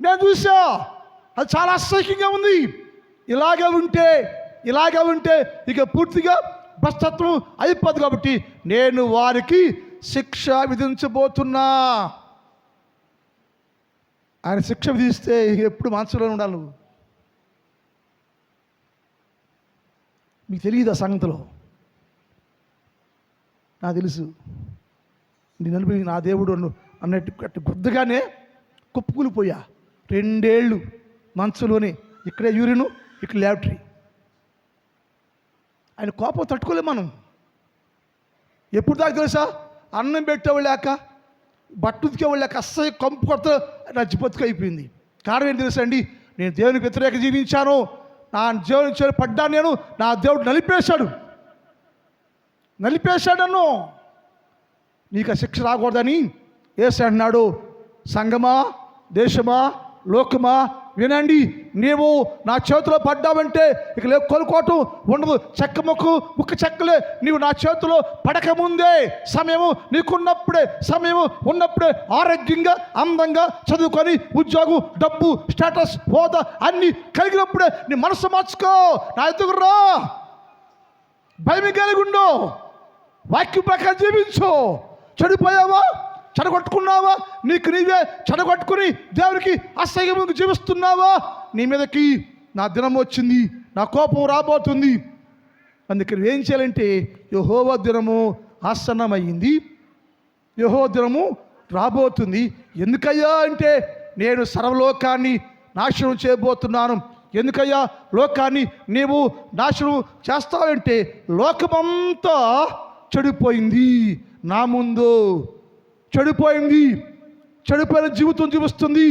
Speaker 1: నేను చూసా, అది చాలా అసహ్యంగా ఉంది. ఇలాగే ఉంటే ఇక పూర్తిగా భ్రష్టత్వం అయిపోదు. కాబట్టి నేను వారికి శిక్ష విధించబోతున్నా. ఆయన శిక్ష విధిస్తే ఎప్పుడు మనసులో ఉండాలి నువ్వు. మీకు తెలియదు ఆ సంగతిలో. నాకు తెలుసు. నేను అనిపించి నా దేవుడు అన్నట్టు గుద్దగానే కుప్పుకూలిపోయా. 2 ఏళ్ళు మంచులోనే, ఇక్కడే యూరిను, ఇక్కడ ల్యాబరేటరీ. ఆయన కోపం తట్టుకోలేం మనం. ఎప్పుడు దాకా తెలుసా? అన్నం పెట్టేవాళ్ళు లేక, బట్టు ఉతికేవాళ్ళు లేక, అస్సలు కంపు కొత్త నచ్చిపోతుకు అయిపోయింది. కారణం ఏంటి తెలుసా అండి? నేను దేవునికి వ్యతిరేక జీవించాను, నా దేవుని చేరు పడ్డాను, నేను నా దేవుడు నలిపేశాడను. నీకు ఆ శిక్ష రాకూడదని యేసు అంటున్నాడు. సంగమా, దేశమా, లోకమా వినండి, నీవు నా చేతిలో పడ్డావంటే ఇక లేవు కోలుకోవటం ఉండదు. చెక్క ముక్క చెక్కలే. నీవు నా చేతిలో పడకముందే, సమయము నీకున్నప్పుడే, సమయము ఉన్నప్పుడే ఆరోగ్యంగా, అందంగా, చదువుకొని, ఉద్యోగం, డబ్బు, స్టేటస్, హోదా అన్నీ కలిగినప్పుడే నీ మనసు మార్చుకో. నా ఎదుగురా, భయం కలిగి ఉండు, వాక్యం ప్రకారం జీవించు. చెడిపోయావా, చెడగొట్టుకున్నావా, నీకు నీవే చెడగొట్టుకుని దేవునికి అసహ్యంగా జీవిస్తున్నావా? నీ మీదకి నా దినం వచ్చింది, నా కోపం రాబోతుంది. అందుకని ఏం చేయాలంటే, యెహోవా దినము ఆసన్నమైంది, యెహోవా దినము రాబోతుంది. ఎందుకయ్యా అంటే, నేను సర్వలోకాన్ని నాశనం చేయబోతున్నాను. ఎందుకయ్యా లోకాన్ని నీవు నాశనం చేస్తావంటే, లోకమంతా చెడిపోయింది నా ముందు. చెడిపోయిన జీవితం జీవిస్తుంది.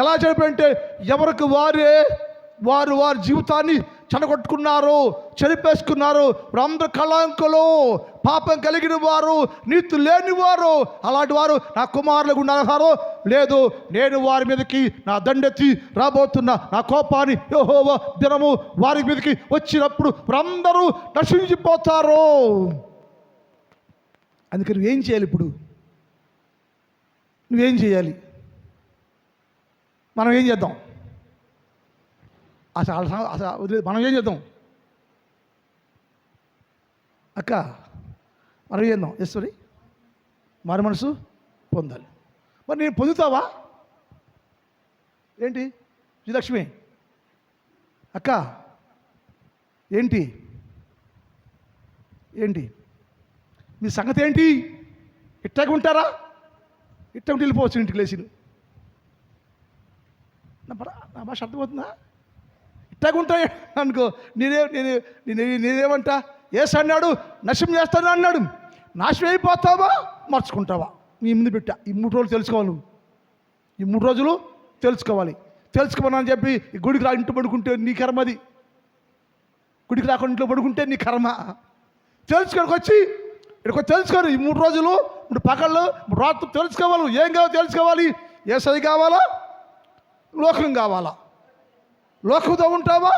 Speaker 1: ఎలా చెడిపోయింటే, ఎవరికి వారు వారి జీవితాన్ని చెడగొట్టుకున్నారు, చెరిపేసుకున్నారు. అందరు కళంకులు, పాపం కలిగిన వారు, నీతి లేని వారు. అలాంటి వారు నా కుమారులకు ఉండాలన్నారో లేదు, నేను వారి మీదకి నా దండెత్తి రాబోతున్నా. నా కోపాన్ని యెహోవా దినము వారి మీదకి వచ్చినప్పుడు అందరూ నశించిపోతారు. అందుకని నువ్వేం చేయాలి? ఇప్పుడు నువ్వేం చేయాలి? మనం ఏం చేద్దాం? అసలు మనం ఏం చేద్దాం అక్క? మనం ఏం చేద్దాం? ఈశ్వరి మారు మనసు పొందాలి. మరి నేను పొందుతావా ఏంటి? శ్రీలక్ష్మి అక్క ఏంటి మీ సంగతి ఏంటి? ఇట్టాగా ఉంటారా? ఇట్ట వెళ్ళిపోవచ్చు ఇంటికి లేచి. నా భాష అర్థమవుతుందా? ఇట్టాగా ఉంటాయి అనుకో. నేనేమంటా? యేసు అన్నాడు నాశనం చేస్తాను అన్నాడు. నాశనం అయిపోతావా, మార్చుకుంటావా? నీ ముందు పెట్టా. ఈ 3 రోజులు తెలుసుకోవాలి నువ్వు. ఈ 3 రోజులు తెలుసుకోమని చెప్పి గుడికి రా, ఇంట్లో పడుకుంటే నీ కర్మ. అది గుడికి రాకుండా ఇంట్లో పడుకుంటే నీ కర్మ. ఇక్కడికి తెలుసుకోరు. ఈ 3 రోజులు, 3 పగళ్ళు, 3 రాత్రులు తెలుసుకోవాలి. ఏం కావాలో తెలుసుకోవాలి. యేసయ్య కావాలా, లోకం కావాలా? లోకంతో ఉంటావా,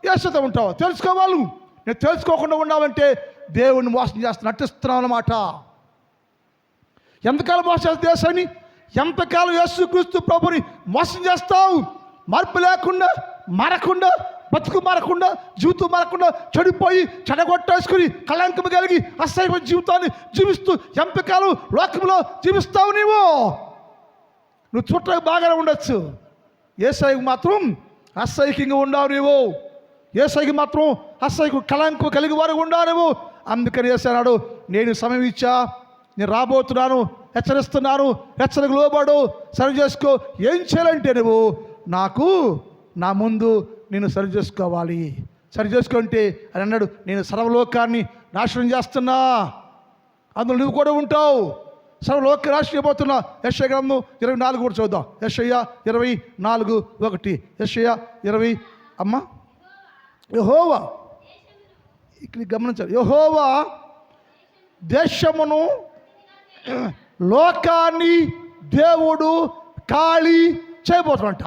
Speaker 1: యేసుతో ఉంటావా? తెలుసుకోవాలి. నేను తెలుసుకోకుండా ఉన్నావంటే దేవుణ్ణి మోసం చేస్తున్నా, నటిస్తున్నావు అన్నమాట. ఎంతకాలం మోసం చేస్తావు దేశాన్ని? ఎంతకాలం యేసుక్రీస్తు ప్రభుని మోసం చేస్తావు? మార్పు లేకుండా, మారకుండా, బతుకు మారకుండా, జీవితం మారకుండా, చెడిపోయి చెడగొట్టేసుకుని కళంకం కలిగి అసహ్య జీవితాన్ని జీవిస్తూ ఎంతకాలం లోకంలో జీవిస్తావు? నువ్వు చుట్టూ బాగానే ఉండొచ్చు, యేసయ్యకు మాత్రం అసహ్యంగా ఉండావు నీవు. యేసయ్యకి మాత్రం అసహ్య కళంకం కలిగి వారు ఉండావు నువ్వు. అందుకని యేసయ్య నేను సమయం ఇచ్చా, నేను రాబోతున్నాను, హెచ్చరిస్తున్నాను, హెచ్చరిక లోబడు, సరి చేసుకో. ఏం చేయాలంటే నువ్వు నా ముందు నేను సరి చేసుకోవాలి. సరి చేసుకుంటే అని అన్నాడు, నేను సర్వలోకాన్ని నాశనం చేస్తున్నా, అందులో నువ్వు కూడా ఉంటావు. సర్వలోక నాశనం అయిపోతున్నా. యెషయా గ్రంథం 24 కూడా చూద్దాం. యెషయా 24:1. యెషయా 20. అమ్మా, యెహోవా ఇక్కడ గమనించాలి. యెహోవా దేశమును, లోకాన్ని దేవుడు ఖాళీ చేయబోతున్నట్ట.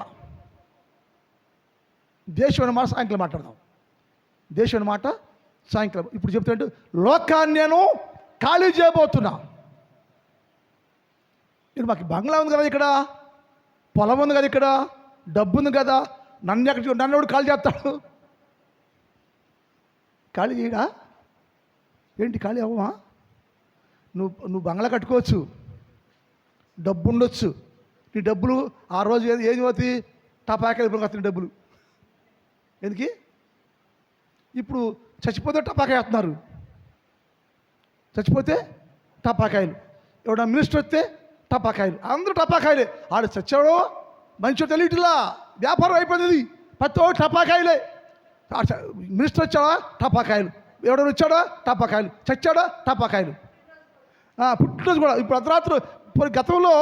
Speaker 1: దేశం అనే మాట సాయంకాలం మాట్లాడదాం. దేశం అనే మాట సాయంకాలం. ఇప్పుడు చెప్తాంటే లోకాన్ని నేను ఖాళీ చేయబోతున్నా. ఇక్కడ మాకు బంగ్లా ఉంది కదా, ఇక్కడ పొలం ఉంది కదా, ఇక్కడ డబ్బు ఉంది కదా, నన్ను ఎవడు ఖాళీ చేస్తాడు? ఖాళీ చేయడా ఏంటి? ఖాళీ అవ్వమా? నువ్వు బంగ్లా కట్టుకోవచ్చు, డబ్బు ఉండొచ్చు. నీ డబ్బులు ఆ రోజు ఏం అవుతాయి? టపాకాయలు ఇప్పుడు వస్తాయి డబ్బులు. ఎందుకు? ఇప్పుడు చచ్చిపోతే టపాకాయ వేస్తున్నారు. చచ్చిపోతే టపాకాయలు, ఎవడ మినిస్టర్ వస్తే టపాకాయలు, అందరూ టపాకాయలే. ఆడు చచ్చాడో మంచిగా తెలియట్లా, వ్యాపారం అయిపోయింది. ప్రతి ఒక్కరు టపాకాయలే. మినిస్టర్ వచ్చాడా టపాకాయలు, ఎవడో వచ్చాడా టపాకాయలు, చచ్చాడా టపాకాయలు. పుట్టినరోజు కూడా ఇప్పుడు అర్ధరాత్రి. ఇప్పుడు గతంలో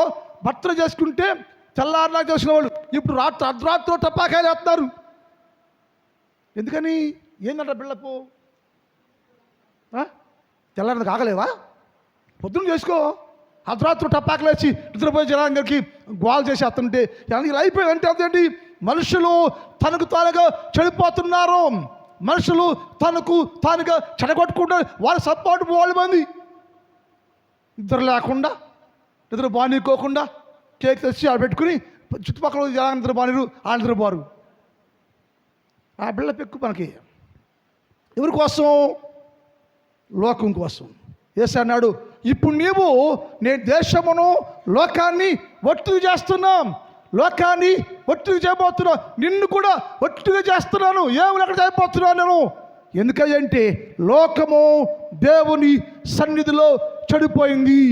Speaker 1: భర్తలు చేసుకుంటే తెల్లారినా చేసుకునేవాళ్ళు, ఇప్పుడు అర్ధరాత్రిలో టపాకాయలు వేస్తున్నారు. ఎందుకని? ఏందంట బిళ్ళపు? తెల్లారిన కాగలేవా? పొద్దున్న చేసుకో. అర్ధరాత్రి టపాకులు వేసి నిద్రపోయి జనాంగరికి గోల్ చేసేస్తుంటే ఇలా అయిపోయింది. అంటే అదేంటి? మనుషులు తనకు తానుగా చెడిపోతున్నారు. మనుషులు తనకు తానుగా చెడగొట్టుకుంటారు. వాళ్ళ సపోర్ట్ వాళ్ళ మంది నిద్ర లేకుండా, నిద్ర బానికోకుండా కేక్ తెచ్చి ఆడ పెట్టుకుని చుట్టుపక్కల జనాంగ నిద్ర బానిరు, ఆ నిద్రపోరు. ఆ బిళ్ళ పెక్కు మనకి ఎవరి కోసం? లోకం కోసం. యేసు అన్నాడు, ఇప్పుడు నేను దేశమును లోకాన్ని ఒట్టుగా చేస్తున్నాం, లోకాన్ని ఒట్టుగా చేయబోతున్నా, నిన్ను కూడా ఒట్టుగా చేస్తున్నాను. ఏమి ఎక్కడ చేయబోతున్నాను నేను? ఎందుకంటే లోకము దేవుని సన్నిధిలో చెడిపోయింది.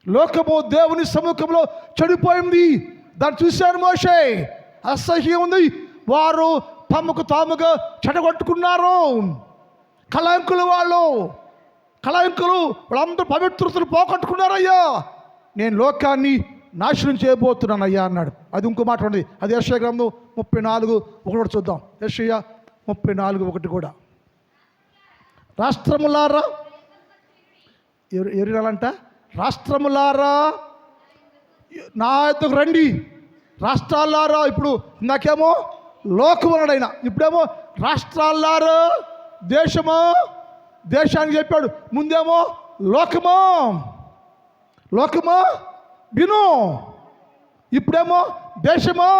Speaker 1: లోకము దేవుని సముఖంలో చెడిపోయింది. దాన్ని చూశాను మోషే, అసహ్యం ఉంది. వారు తమకు తాముగా చెడగొట్టుకున్నారు. కళంకులు వాళ్ళందరూ పవిత్రతను పోగొట్టుకున్నారయ్యా. నేను లోకాన్ని నాశనం చేయబోతున్నానయ్యా అన్నాడు. అది ఇంకో మాట ఉంది. అది యెషయా గ్రంథం 34:1 కూడా చూద్దాం. యెషయా 34:1 కూడా. రాష్ట్రములారా, ఎవరినాలంట? రాష్ట్రములారా నా యొద్దకు రండి. రాష్ట్రాలారా, ఇప్పుడు నాకేమో లోకం అన్నాడు ఆయన, ఇప్పుడేమో రాష్ట్రాలారా, దేశానికి చెప్పాడు. ముందేమో లోకమా విను, ఇప్పుడేమో దేశమా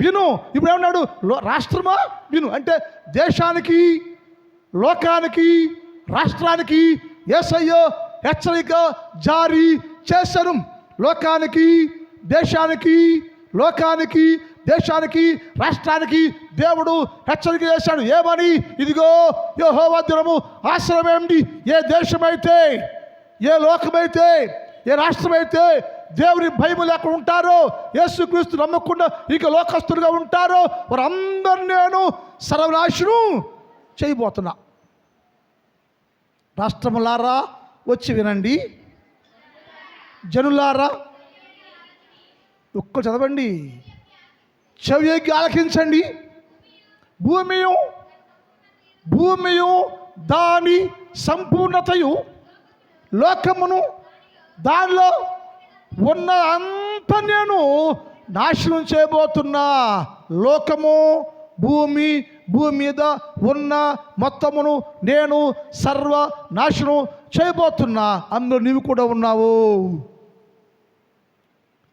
Speaker 1: విను. ఇప్పుడేమన్నాడు? రాష్ట్రమా విను. అంటే దేశానికి, లోకానికి, రాష్ట్రానికి యేసయ్య హెచ్చరిక జారీ చేశారు. లోకానికి, దేశానికి, రాష్ట్రానికి దేవుడు హెచ్చరిక చేశాడు. ఏమని? ఇదిగో యెహోవా దినము ఆశ్రమేంటి. ఏ దేశమైతే, ఏ లోకమైతే, ఏ రాష్ట్రమైతే దేవుని భయం లేకుండా ఉంటారో, యేసుక్రీస్తు నమ్మకుండా ఇక లోకస్తులుగా ఉంటారో, వారందరూ నేను సర్వనాశనం చేయబోతున్నా. రాష్ట్రములారా వచ్చి వినండి, జనులారా ఒక్క చదవండి, చెవియొగ్గి ఆలకించండి. భూమియు దాని సంపూర్ణతయు, లోకమును దానిలో ఉన్న అంత నేను నాశనం చేయబోతున్నా. లోకము, భూమి మీద ఉన్న మొత్తమును నేను సర్వ నాశనం చేయబోతున్నా. అందులో నీవు కూడా ఉన్నావు.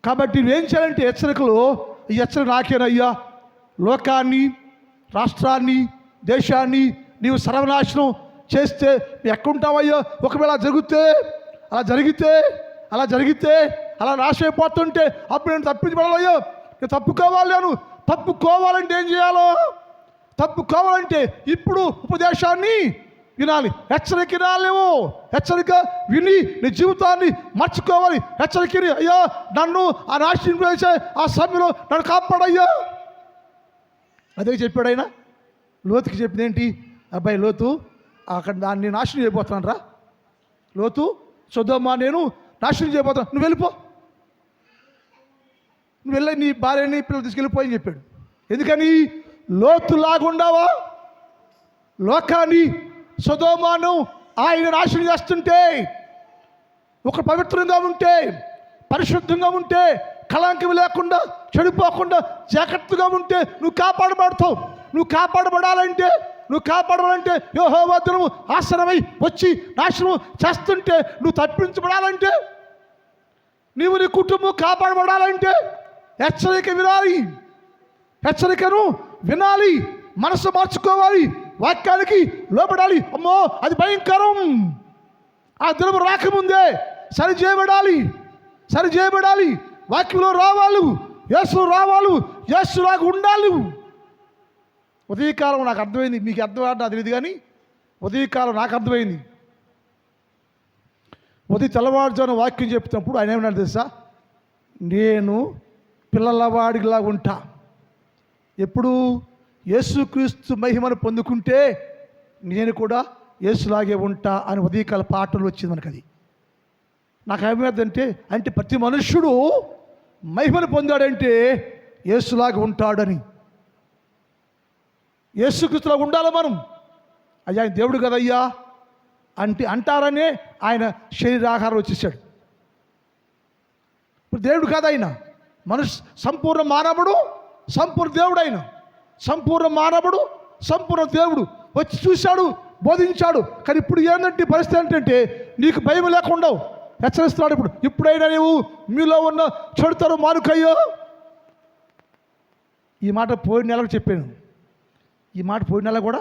Speaker 1: కాబట్టి నువ్వేం చేయాలంటే హెచ్చరికలు, ఈ హెచ్చరిక నాకేనయ్యా. లోకాన్ని, రాష్ట్రాన్ని, దేశాన్ని నీవు సర్వనాశనం చేస్తే ఎక్కడుంటావయ్యా? ఒకవేళ అలా జరిగితే అలా నాశనం అయిపోతుంటే అప్పుడు నేను తప్పించబడాలయ్యో. నేను తప్పుకోవాలంటే ఏం చేయాలో? తప్పుకోవాలంటే ఇప్పుడు ఉపదేశాన్ని వినాలి, హెచ్చరిక వినాలేమో. హెచ్చరిక విని నీ జీవితాన్ని మర్చిపోవాలి. హెచ్చరికని, అయ్యా నన్ను ఆ నాశనం చేసే ఆ సమయంలో నన్ను కాపాడయ్యా. అదే చెప్పాడు ఆయన. లోతుకి చెప్పింది ఏంటి? అబ్బాయి లోతు, అక్కడ దాన్ని నాశనం చేయబోతున్నాను రా. లోతు, సొదొమ నేను నాశనం చేయబోతున్నాను, నువ్వు వెళ్ళి నీ భార్యని పిల్లలు తీసుకెళ్ళిపోయి చెప్పాడు. ఎందుకని? లోతు లాగుండావా? లోకాన్ని, సొదొమను ఆయన నాశనం చేస్తుంటే, ఒక పవిత్రంగా ఉంటే, పరిశుద్ధంగా ఉంటే, కళంకం లేకుండా, చెడిపోకుండా జాగ్రత్తగా ఉంటే నువ్వు కాపాడబడాలంటే యెహోవా దినము ఆసన్నమై వచ్చి నాశనం చేస్తుంటే నువ్వు తప్పించబడాలంటే, నీవు నీ కుటుంబం కాపాడబడాలంటే హెచ్చరికను వినాలి, మనసు మార్చుకోవాలి, వాక్యానికి లోపడాలి. అమ్మో అది భయంకరం, ఆ దినము రాకముందే సరి చేయబడాలి. వాక్యంలో రావాలి, యేసులాగా ఉండాలి. ఉదయకాలం నాకు అర్థమైంది, మీకు అర్థం నాకు తెలియదు కానీ ఉదయకాలం నాకు అర్థమైంది. తెల్లవారుజామున వాక్యం చెప్తున్నప్పుడు ఆయన ఏమన్నాడు తెలుసా? నేను పిల్లలవాడిలా ఉంటా. ఎప్పుడు యేసుక్రీస్తు మహిమను పొందుకుంటే నేను కూడా యేసులాగే ఉంటా అని ఉదయకాల పాటలు వచ్చింది మనకు. అది నాకు ఏమవుతుందంటే, అంటే ప్రతి మనుష్యుడు మహిమను పొందాడంటే యేసులాగా ఉంటాడని. యేసుక్రీస్తులాగా ఉండాలి మనం. అయ్యా ఆయన దేవుడు కదయ్యా అంటే అంటారనే ఆయన శరీరాకారం వచ్చేసాడు. ఇప్పుడు దేవుడు కాదు ఆయన, సంపూర్ణ మానవుడు, సంపూర్ణ దేవుడు. ఆయన సంపూర్ణ మానవుడు, సంపూర్ణ దేవుడు. వచ్చి చూశాడు, బోధించాడు. కానీ ఇప్పుడు ఏంటంటే పరిస్థితి ఏంటంటే, నీకు భయం లేకుండా హెచ్చరిస్తున్నాడు. ఇప్పుడైనా నీవు మీలో ఉన్న చెడుతను మానుకయ్యో. ఈ మాట పోయిన నెలకు చెప్పాను, ఈ మాట పోయిన నెల కూడా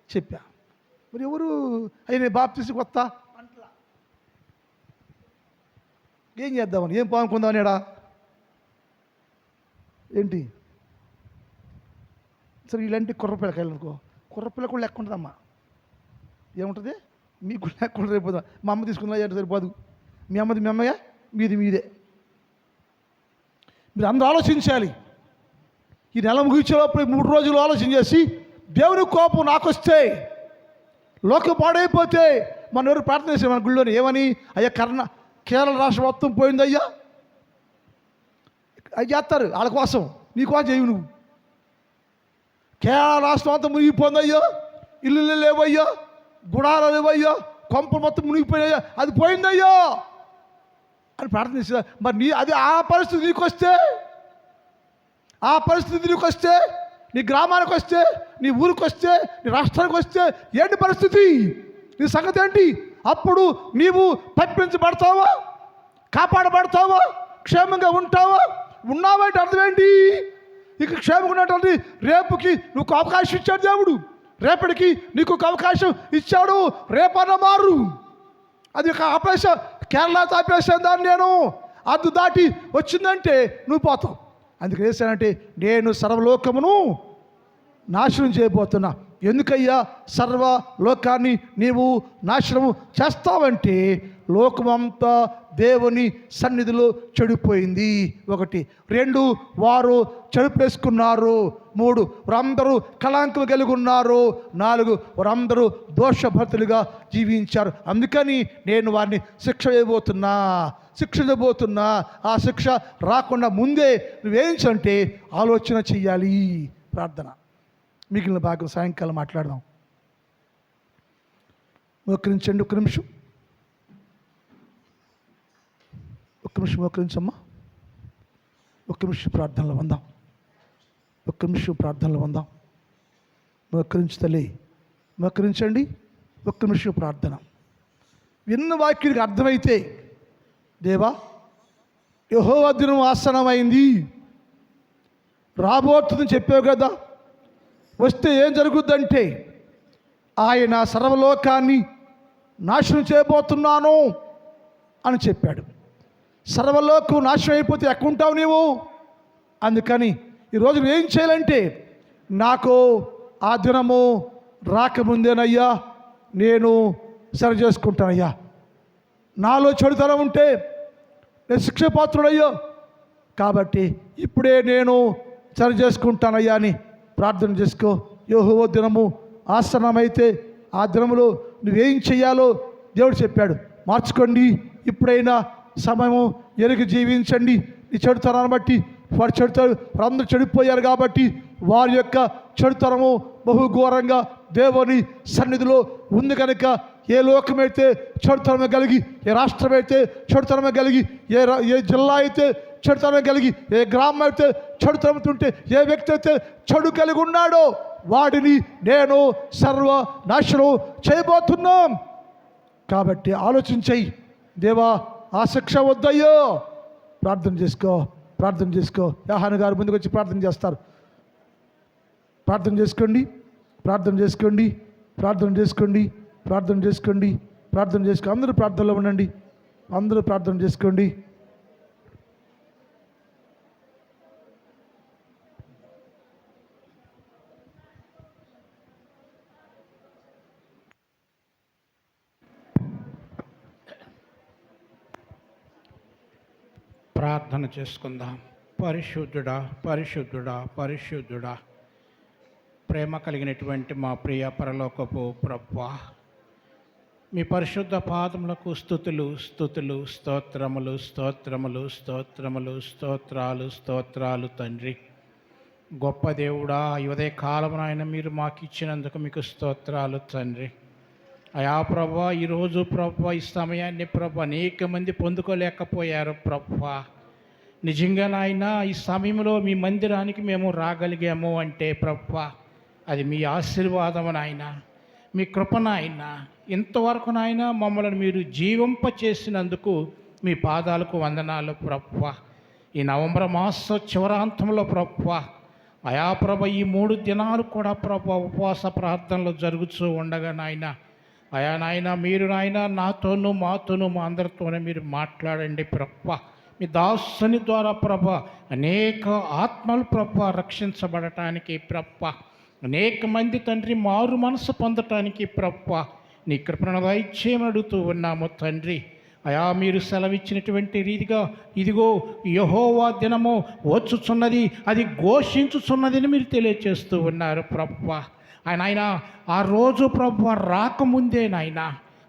Speaker 1: చెప్పా. మరి ఎవరు అయినా బాప్తీసు కొత్త అంటలా, ఏం చేద్దామని, ఏం పాముకుందామని ఎడా ఏంటి? సరే ఇలాంటి కుర్రపిల్లకాయలు అనుకో, కుర్రపిల్ల కూడా లెక్క ఉంటుందమ్మా. ఏముంటుంది? మీకు లెక్క ఉంటుంది. సరిపోదా? మా అమ్మ తీసుకుందా ఏంటి? సరిపోదు. మీ అమ్మది మీ అమ్మయ్య, మీది మీదే. మీరు అందరూ ఆలోచించాలి. ఈ నెల ముగించేటప్పుడు 3 రోజులు ఆలోచన చేసి, దేవుని కోపం నాకు వస్తే, లోకం పాడైపోతే, మన ఎవరు ప్రార్థన చేశారు మన గుళ్ళోని ఏమని? అయ్యా కేరళ రాష్ట్రం మొత్తం పోయిందయ్యా. అవి చేస్తారు వాళ్ళ కోసం, నీ కోసం చేయవు నువ్వు. కేరళ రాష్ట్రం అంతా మునిగిపోయిందయ్యా, ఇల్లు లేవయ్యా, గుడాలు లేవయ్యా, కొంపలు మొత్తం మునిగిపోయాయ్యా, అది పోయిందయ్యా అని ప్రార్థన చేసా. మరి అది ఆ పరిస్థితి నీకు వస్తే, ఆ పరిస్థితి నీకు వస్తే, నీ గ్రామానికి వస్తే, నీ ఊరికి వస్తే, నీ రాష్ట్రానికి వస్తే ఏంటి పరిస్థితి? నీ సంగతి ఏంటి? అప్పుడు నీవు తప్పించబడతావా? కాపాడబడతావా? క్షేమంగా ఉంటావా? ఉన్నావంటే అర్థం ఏంటి? ఇక క్షేమంగా ఉన్నటువంటి రేపుకి నువ్వు అవకాశం ఇచ్చాడు దేవుడు. రేపటికి నీకు ఒక అవకాశం ఇచ్చాడు. రేపన్న మారు. అది ఒక ఆపేషన్, కేరళతో ఆపేసాను దాన్ని నేను. అది దాటి వచ్చిందంటే నువ్వు పోతావు. అందుకే చేశానంటే, నేను సర్వలోకమును నాశనం చేయబోతున్నా. ఎందుకయ్యా సర్వలోకాన్ని నీవు నాశనము చేస్తావంటే, లోకమంతా దేవుని సన్నిధిలో చెడిపోయింది. 1. 2 వారు చెడిపేసుకున్నారు. 3 వారందరూ కళంకం కలిగి ఉన్నారు. 4 వారందరూ దోషభర్తలుగా జీవించారు. అందుకని నేను వారిని శిక్షించబోతున్నా. ఆ శిక్ష రాకుండా ముందే నువ్వేంటంటే ఆలోచన చెయ్యాలి. ప్రార్థన. మిగిలిన భాగం సాయంకాలం మాట్లాడదాం. మోకరించండి. ఒక్క నిమిషం మోకరించమ్మా. ఒక్క నిమిషం ప్రార్థనలో ఉందాం. మోకరించుతలే, మోకరించండి. ఒక్క నిమిషం ప్రార్థన. విన్న వాక్యానికి అర్థమైతే, దేవా యెహోవా దినం ఆసన్నమైంది, రాబోతుందని చెప్పావు కదా, వస్తే ఏం జరుగుద్దంటే ఆయన సర్వలోకాన్ని నాశనం చేయబోతున్నాను అని చెప్పాడు. సర్వలోకం నాశనం అయిపోతే ఎక్కడుంటావు నీవు? అందుకని ఈరోజు ఏం చేయాలంటే, నాకు ఆ దినము రాకముందేనయ్యా నేను సరి చేసుకుంటానయ్యా. నాలో చెడుతనం ఉంటే నేను శిక్షపాత్రుడయ్యా, కాబట్టి ఇప్పుడే నేను సరి చేసుకుంటానయ్యా అని ప్రార్థన చేసుకో. యెహోవా దినము ఆసన్నమైతే ఆ దినములో నువ్వేం చెయ్యాలో దేవుడు చెప్పాడు. మార్చుకోండి. ఇప్పుడైనా సమయము ఎరిగి జీవించండి. నీ చెడుతనాన్ని బట్టి వారందరూ చెడిపోయారు కాబట్టి వారి యొక్క చెడుతనము బహుఘోరంగా దేవుని సన్నిధిలో ఉంది కనుక, ఏ లోకమైతే చెడుతనమే కలిగి, ఏ రాష్ట్రమైతే చెడుతనమే కలిగి, ఏ జిల్లా అయితే చెడుతనం కలిగి, ఏ గ్రామం అయితే చెడుతనంతో ఉంటే, ఏ వ్యక్తి అయితే చెడు కలిగి ఉన్నాడో వాడిని నేను సర్వనాశనం చేయబోతున్నాం. కాబట్టి ఆలోచించయి. దేవా ఆ శిక్ష వద్దయ్యో. ప్రార్థన చేసుకో. యోహాను గారు ముందుకు వచ్చి ప్రార్థన చేస్తారు. ప్రార్థన చేసుకోండి. అందరూ ప్రార్థనలో ఉండండి. అందరూ ప్రార్థన చేసుకోండి.
Speaker 2: ప్రార్థన చేసుకుందాం. పరిశుద్ధుడా, పరిశుద్ధుడా, పరిశుద్ధుడా, ప్రేమ కలిగినటువంటి మా ప్రియ పరలోకపు ప్రభువా, మీ పరిశుద్ధ పాదములకు స్తుతులు, స్తుతులు, స్తోత్రములు, స్తోత్రములు, స్తోత్రములు, స్తోత్రాలు, స్తోత్రాలు తండ్రి. గొప్ప దేవుడా, ఉదయ కాలమునైనా మీరు మాకు ఇచ్చినందుకు మీకు స్తోత్రాలు తండ్రి. అయా ప్రభువా, ఈరోజు ప్రభువా ఈ సమయాన్ని ప్రభువా అనేక మంది పొందుకోలేకపోయారు ప్రభువా. నిజంగా నాయన ఈ సమయంలో మీ మందిరానికి మేము రాగలిగాము అంటే ప్రభువా అది మీ ఆశీర్వాదము నాయన, మీ కృప నాయన. ఇంతవరకు నాయన మమ్మల్ని మీరు జీవింపచేసినందుకు మీ పాదాలకు వందనాలు ప్రభువా. ఈ నవంబర్ మాస చివరాంతంలో ప్రభువా అయా ప్రభ ఈ 3 దినాలు కూడా ప్రభువా ఉపవాస ప్రార్థనలు జరుగుతూ ఉండగా నాయన అయా నాయన మీరు నాయన నాతోనూ మాతోనూ మా అందరితోనే మీరు మాట్లాడండి ప్రభువా. మీ దాసుని ద్వారా ప్రభువా అనేక ఆత్మలు ప్రభువా రక్షించబడటానికి ప్రభువా, అనేక మంది తండ్రి మారు మనసు పొందటానికి ప్రభువా నీ కృపను దయచేయమని అడుగుతూ ఉన్నాము తండ్రి. అయా మీరు సెలవిచ్చినటువంటి రీతిగా ఇదిగో యెహోవా దినము వచ్చుచున్నది, అది ఘోషించుచున్నదని మీరు తెలియచేస్తూ ఉన్నారు ప్రభువా. ఆయన ఆ రోజు ప్రభువా రాకముందే నాయన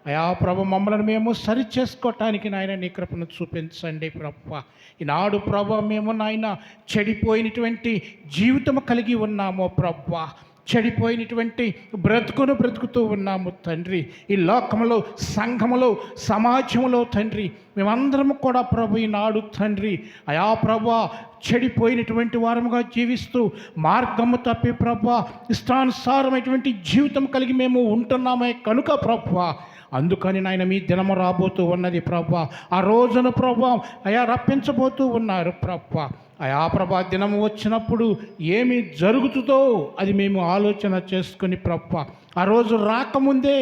Speaker 2: అయా ప్రభు మమ్మల్ని మేము సరి చేసుకోవటానికి నాయన నీ కృపను చూపించండి ప్రభువా. ఈనాడు ప్రభు మేము నాయన చెడిపోయినటువంటి జీవితం కలిగి ఉన్నాము ప్రభువా, చెడిపోయినటువంటి బ్రతుకుతూ ఉన్నాము తండ్రి. ఈ లోకములో, సంఘములో, సమాజంలో తండ్రి మేమందరము కూడా ప్రభు ఈనాడు తండ్రి అయా ప్రభువా చెడిపోయినటువంటి వారముగా జీవిస్తూ మార్గము తప్పి ప్రభువా ఇష్టానుసారమైనటువంటి జీవితం కలిగి మేము ఉంటున్నామే కనుక ప్రభువా అందుకని నాయన మీ దినము రాబోతూ ఉన్నది ప్రభువా. ఆ రోజున ప్రభువా అయా రప్పించబోతూ ఉన్నారు ప్రభువా. అయా ప్రభా దినము వచ్చినప్పుడు ఏమి జరుగుతుందో అది మేము ఆలోచన చేసుకుని ప్రభువా ఆ రోజు రాకముందే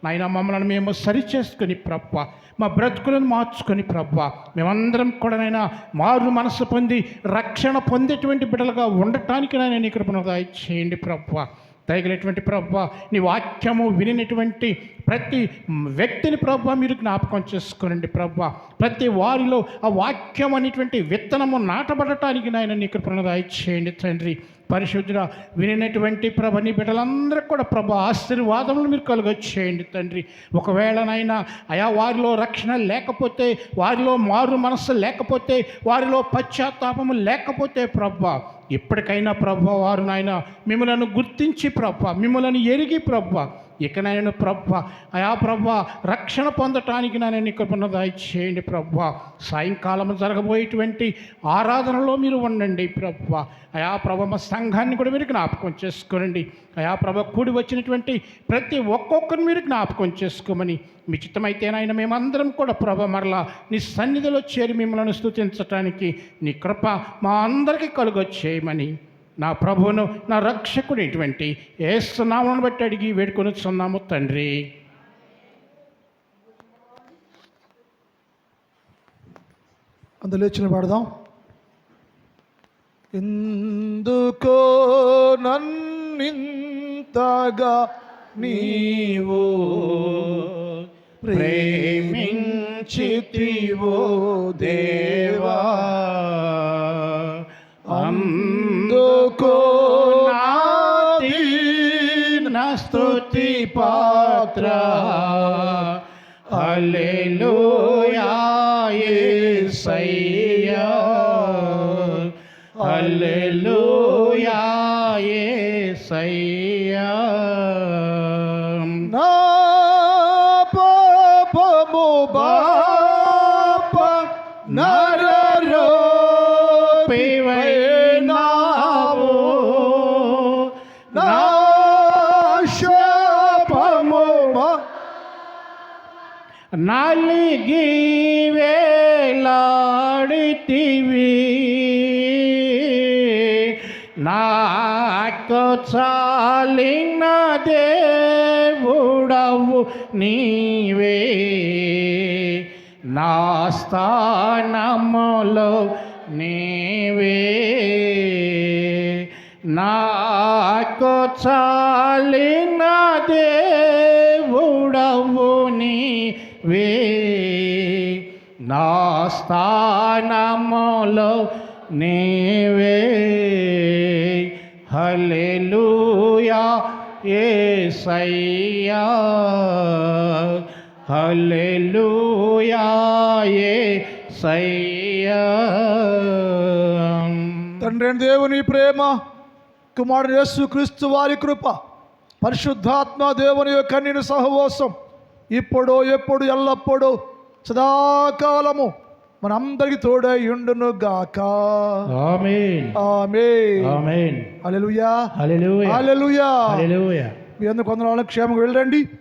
Speaker 2: నాయన మమ్మల్ని మేము సరి చేసుకుని ప్రభువా మా బ్రతుకులను మార్చుకొని ప్రభువా మేమందరం కూడా నైనా మారు మనసు పొంది రక్షణ పొందేటువంటి బిడ్డలుగా ఉండటానికి నాయన నీ కృపను దయచేయండి ప్రభువా. దయగలిగినటువంటి ప్రభువా నీ వాక్యము వినినటువంటి ప్రతి వ్యక్తిని ప్రభువా మీరు జ్ఞాపకం చేసుకోనండి ప్రభువా. ప్రతి వారిలో ఆ వాక్యం అనేటువంటి విత్తనము నాటబడటానికి నాయన నీ కృపను దయచేయండి తండ్రి. పరిశుద్ధుడా వినినటువంటి ప్రభ నీ బిడ్డలందరూ కూడా ప్రభు ఆశీర్వాదములు మీరు కలుగొచ్చేయండి తండ్రి. ఒకవేళనైనా అయా వారిలో రక్షణ లేకపోతే, వారిలో మారు మనస్సు లేకపోతే, వారిలో పశ్చాత్తాపము లేకపోతే ప్రభు ఇప్పటికైనా ప్రభు వారు నాయన మిమ్మల్ని గుర్తించి ప్రభు మిమ్మల్ని ఎరిగి ప్రభు ఇకనైనా ప్రభు అయా ప్రభు రక్షణ పొందటానికి నాయన కృపను దయచేయండి ప్రభు. సాయంకాలం జరగబోయేటువంటి ఆరాధనలో మీరు ఉండండి ప్రభు. అయా ప్రభు మా సంఘాన్ని కూడా మీరు జ్ఞాపకం చేసుకోనండి. అయా ప్రభు కూడి వచ్చినటువంటి ప్రతి ఒక్కొక్కరిని మీరు జ్ఞాపకం చేసుకోమని మీ చిత్తమైతేనైనా మేమందరం కూడా ప్రభు మరలా నీ సన్నిధిలో చేరి మిమ్మల్ని స్తుతించటానికి నీ కృప మా అందరికీ కలుగొచ్చేయమని నా ప్రభువును నా రక్షకుడైనటువంటి యేసు నామమును బట్టి అడిగి వేడుకొనుచున్నాము తండ్రి.
Speaker 1: అందులో లేచిన పాడదాం. ఎందుకో నన్నింతగా నీవు
Speaker 2: ప్రేమించితివో దేవా,
Speaker 1: అందుకో
Speaker 2: నా స్తుతి పాత్ర. హల్లెలూయా యేసయ్యా, హల్లెలూయా యేసయ్యా.
Speaker 1: నా పాపము బాప నరరూపివైనావు, నా శాపము
Speaker 2: నలిగి వేలాడితివి, నాకు చాలిన దేవుడవు నీవే, నా స్థానములో నీవే, నాకు చాలిన దేవుడవు నీవే, నా స్థానములో నీవే. హల్లెలూయా యేసయ్యా, హల్లెలూయా యేసయ్యా.
Speaker 1: తండ్రి అయిన దేవుని ప్రేమ, కుమారుడు యేసుక్రీస్తు వారి కృప, పరిశుద్ధాత్మ దేవుని యొక్క కన్యని సహవాసం ఇప్పుడు ఎప్పుడు ఎల్లప్పుడూ సదాకాలము మనందరికి తోడై ఉండును గాక.
Speaker 2: ఆమేన్.
Speaker 1: ఆమేన్.
Speaker 2: ఆమేన్.
Speaker 1: హల్లెలూయా.
Speaker 2: హల్లెలూయా.
Speaker 1: హల్లెలూయా.
Speaker 2: హల్లెలూయా.
Speaker 1: మీ అందరూ కొందరు క్షేమంగా వెళ్ళండి.